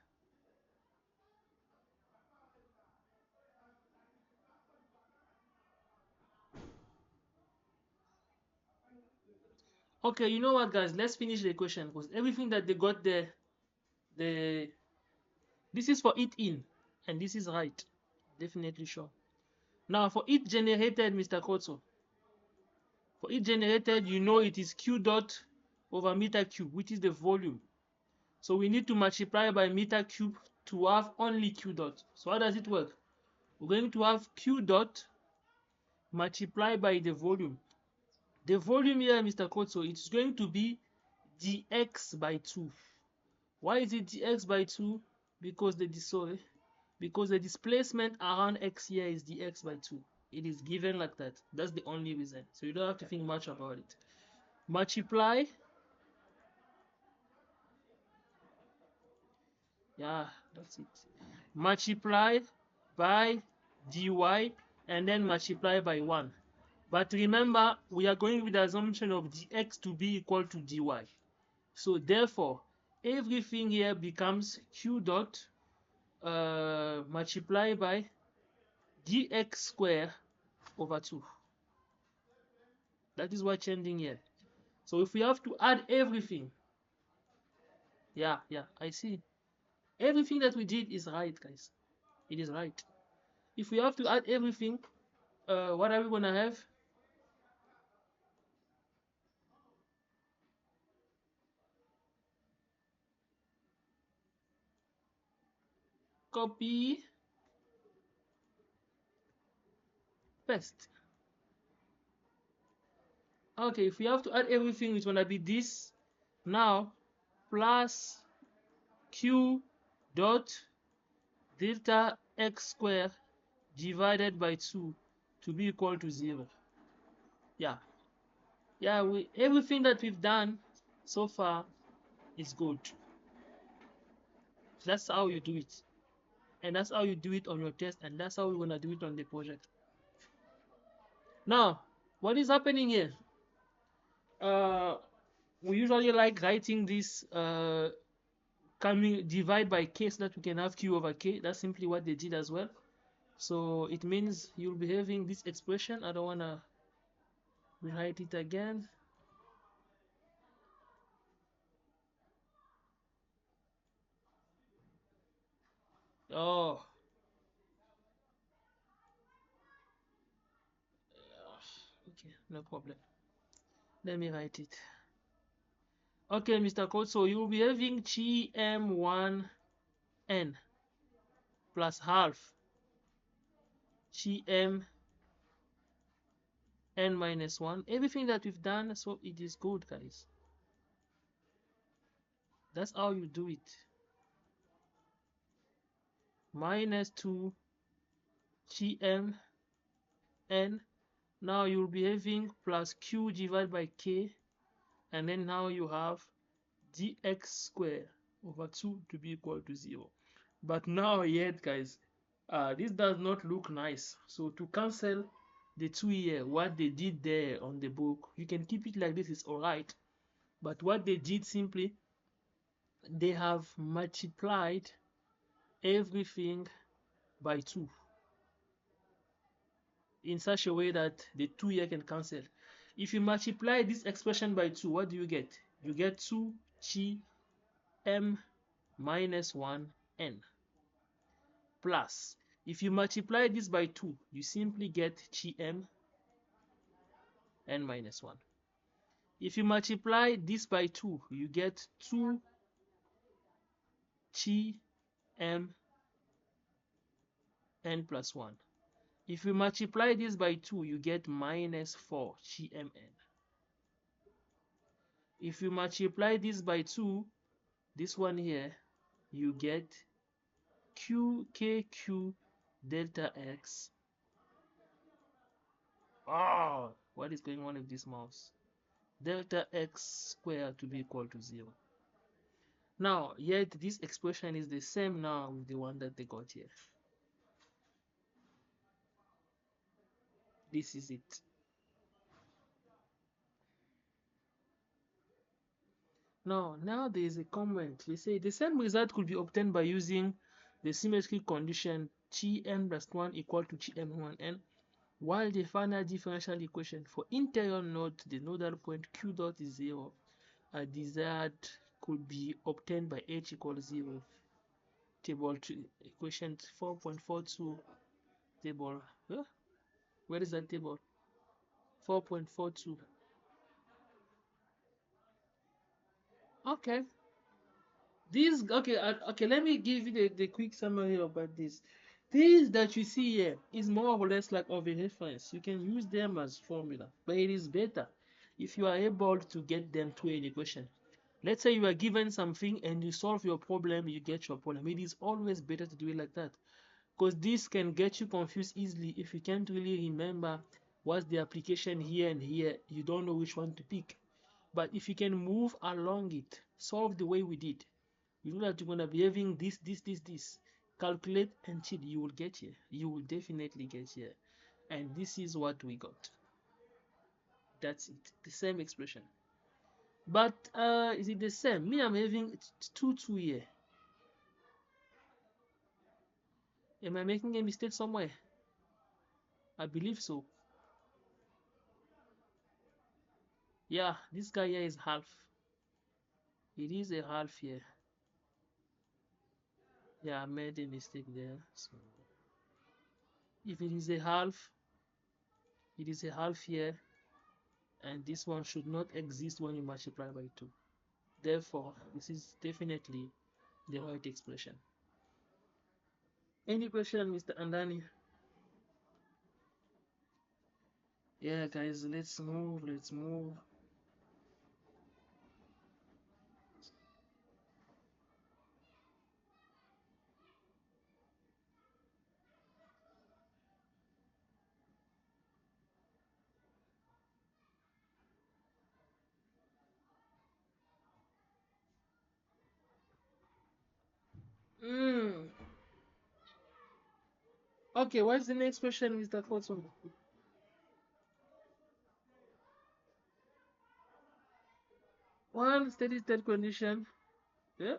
Okay, you know what, guys? Let's finish the equation because everything that they got there, this is for it in, and this is right. Definitely sure. Now, for it generated, Mr. Kotso, for it generated, you know it is Q dot over meter cube, which is the volume. So we need to multiply by meter cube to have only Q dot. So how does it work? We're going to have Q dot multiplied by the volume. The volume here, Mr. Kotso, it's going to be dx by 2. Why is it dx by 2? Because the displacement around x here is dx by 2. It is given like that. That's the only reason. So you don't have to think much about it. Multiply. Yeah, that's it. Multiply by dy and then multiply by 1. But remember, we are going with the assumption of dx to be equal to dy. So therefore, everything here becomes q dot multiplied by dx square over 2. That is what's changing here. So if we have to add everything, yeah, I see. Everything that we did is right, guys. It is right. If we have to add everything, what are we gonna have? Copy, paste. Okay, if we have to add everything, it's gonna be this now plus q dot delta x square divided by 2 to be equal to 0. Yeah, everything that we've done so far is good. That's how you do it, and that's how you do it on your test, and that's how we're gonna do it on the project. Now, what is happening here? We usually like writing this coming divide by k so that we can have q over k. That's simply what they did as well. So it means you'll be having this expression. I don't wanna rewrite it again. Oh, okay, no problem. Let me write it. Okay, Mr. Code, so you'll be having gm1n plus half gmn minus 1. Everything that we've done, so it is good, guys. That's how you do it. Minus 2 gmn. Now you'll be having plus q divided by k, and then now you have dx squared over 2 to be equal to 0. But now yet, guys, this does not look nice. So to cancel the 2 here, what they did there on the book, you can keep it like this, it's alright. But what they did simply, they have multiplied everything by 2 in such a way that the 2 here can cancel. If you multiply this expression by 2, what do you get? You get 2 gm minus 1n plus, if you multiply this by 2, you simply get gm n minus 1. If you multiply this by 2, you get 2 gm n plus 1. If you multiply this by 2, you get minus 4 gmn. If you multiply this by 2, this one here, you get qkq delta x. Oh, what is going on with this mouse? Delta x squared to be equal to 0. Now, yet this expression is the same now with the one that they got here. This is it. Now there is a comment. They say the same result could be obtained by using the symmetric condition Gn plus 1 equal to Gm1n While the final differential equation for interior node, the nodal point q dot is 0, desired could be obtained by h equals 0. Table 2, equation 4.42, table, where is that table? 4.42. Okay. Okay, let me give you the quick summary about this. These that you see here is more or less like of a reference. You can use them as formula, but it is better if you are able to get them to an equation. Let's say you are given something and you solve your problem, you get your problem. It is always better to do it like that, because this can get you confused easily if you can't really remember what's the application here and here. You don't know which one to pick. But if you can move along it, solve the way we did, you know that you're gonna be having this. Calculate until you will get here. You will definitely get here. And this is what we got. That's it. The same expression. But is it the same? Me, I'm having 2 here. Am I making a mistake somewhere? I believe so. Yeah, this guy here is half. It is a half here. Yeah, I made a mistake there. So if it is a half, it is a half here, and this one should not exist when you multiply by 2. Therefore, this is definitely the right expression. Any question, Mr. Andani? Yeah, guys, let's move. Okay, what's the next question, Mr. Cotton? One steady state condition. Yeah.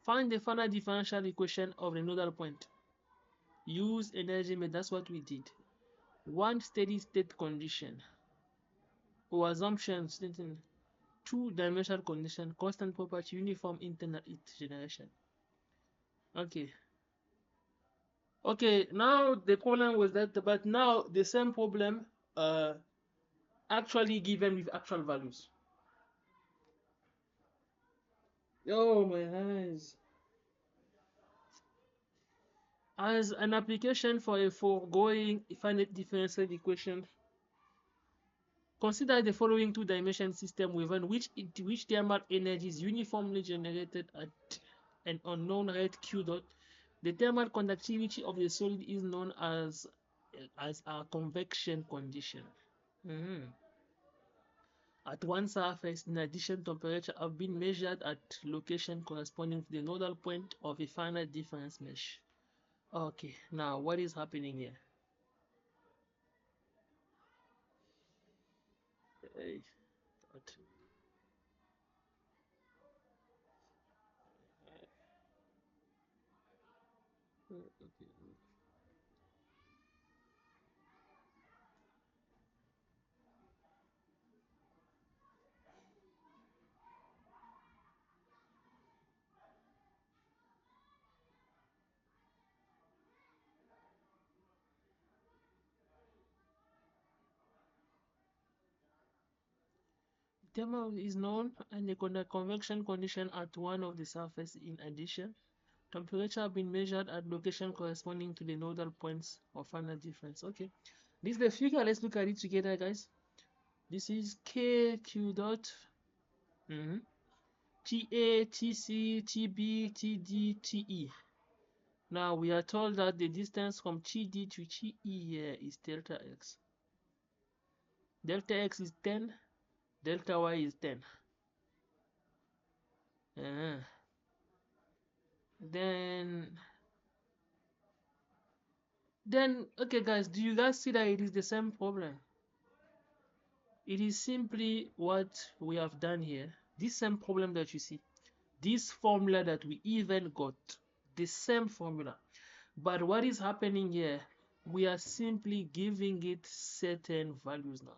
Find the final differential equation of the nodal point. Use energy method. That's what we did. One steady state condition or assumption stating 2-dimensional condition, constant property, uniform internal heat generation. Okay, now the problem was that, but now the same problem actually given with actual values. Oh my eyes. As an application for a foregoing finite differential equation, consider the following 2-dimensional system within which thermal energy is uniformly generated at an unknown rate q dot. The thermal conductivity of the solid is known as a convection condition. At one surface, in addition, temperature have been measured at location corresponding to the nodal point of a finite difference mesh. Okay, now what is happening here? Hey, God. Thermal is known and the convection condition at one of the surface. In addition, temperature have been measured at location corresponding to the nodal points of final difference. Okay, this is the figure. Let's look at it together, guys. This is K Q dot TA, TC, TB, TD, TE. Now we are told that the distance from TD to TE here is delta X. Delta X is 10, delta Y is 10. Then okay guys, do you guys see that it is the same problem? It is simply what we have done here. This same problem that you see, this formula that we even got, the same formula. But what is happening here, We are simply giving it certain values now.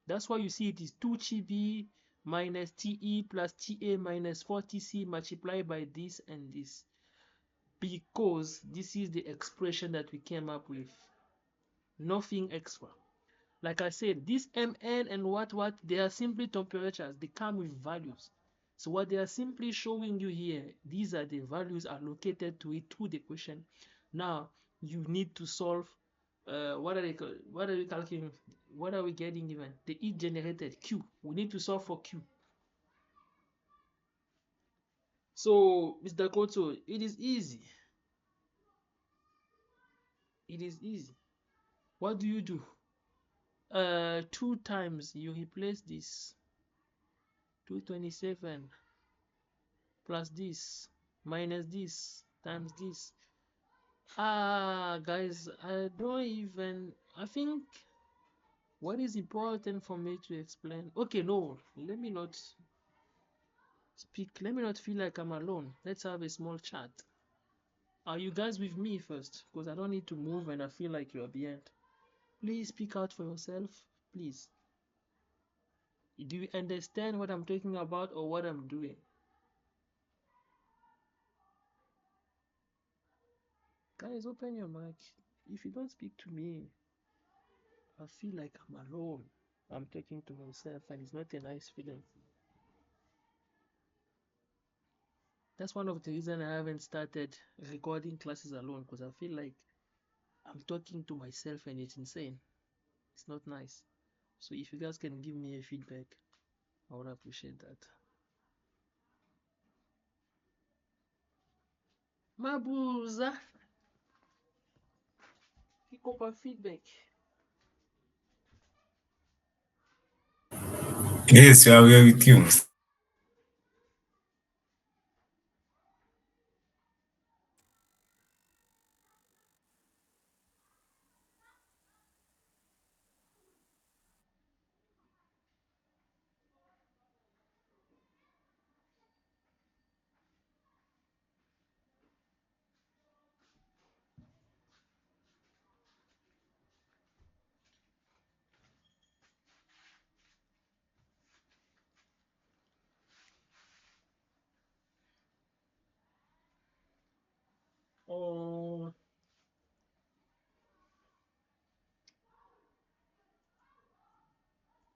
That's why you see it is 2GB minus TE plus TA minus 40C multiplied by this and this, because this is the expression that we came up with. Nothing extra. Like I said, this MN and what, they are simply temperatures. They come with values. So what they are simply showing you here, these are the values allocated to it through the question. Now you need to solve what are we calculating? What are we getting even? The heat generated, Q. We need to solve for Q. So Mr. Koto, it is easy. It is easy. What do you do? 2 times you replace this 227 plus this minus this times this. Guys, I think what is important for me to explain. Okay, no, let me not speak. Let me not feel like I'm alone. Let's have a small chat. Are you guys with me first? Because I don't need to move and I feel like you are behind. Please speak out for yourself, please. Do you understand what I'm talking about or what I'm doing? Guys, open your mic. If you don't speak to me, I feel like I'm alone. I'm talking to myself and it's not a nice feeling. That's one of the reasons I haven't started recording classes alone, because I feel like I'm talking to myself and it's insane. It's not nice. So if you guys can give me a feedback, I would appreciate that. Mabuza, pick up a feedback. Yes, we are with you.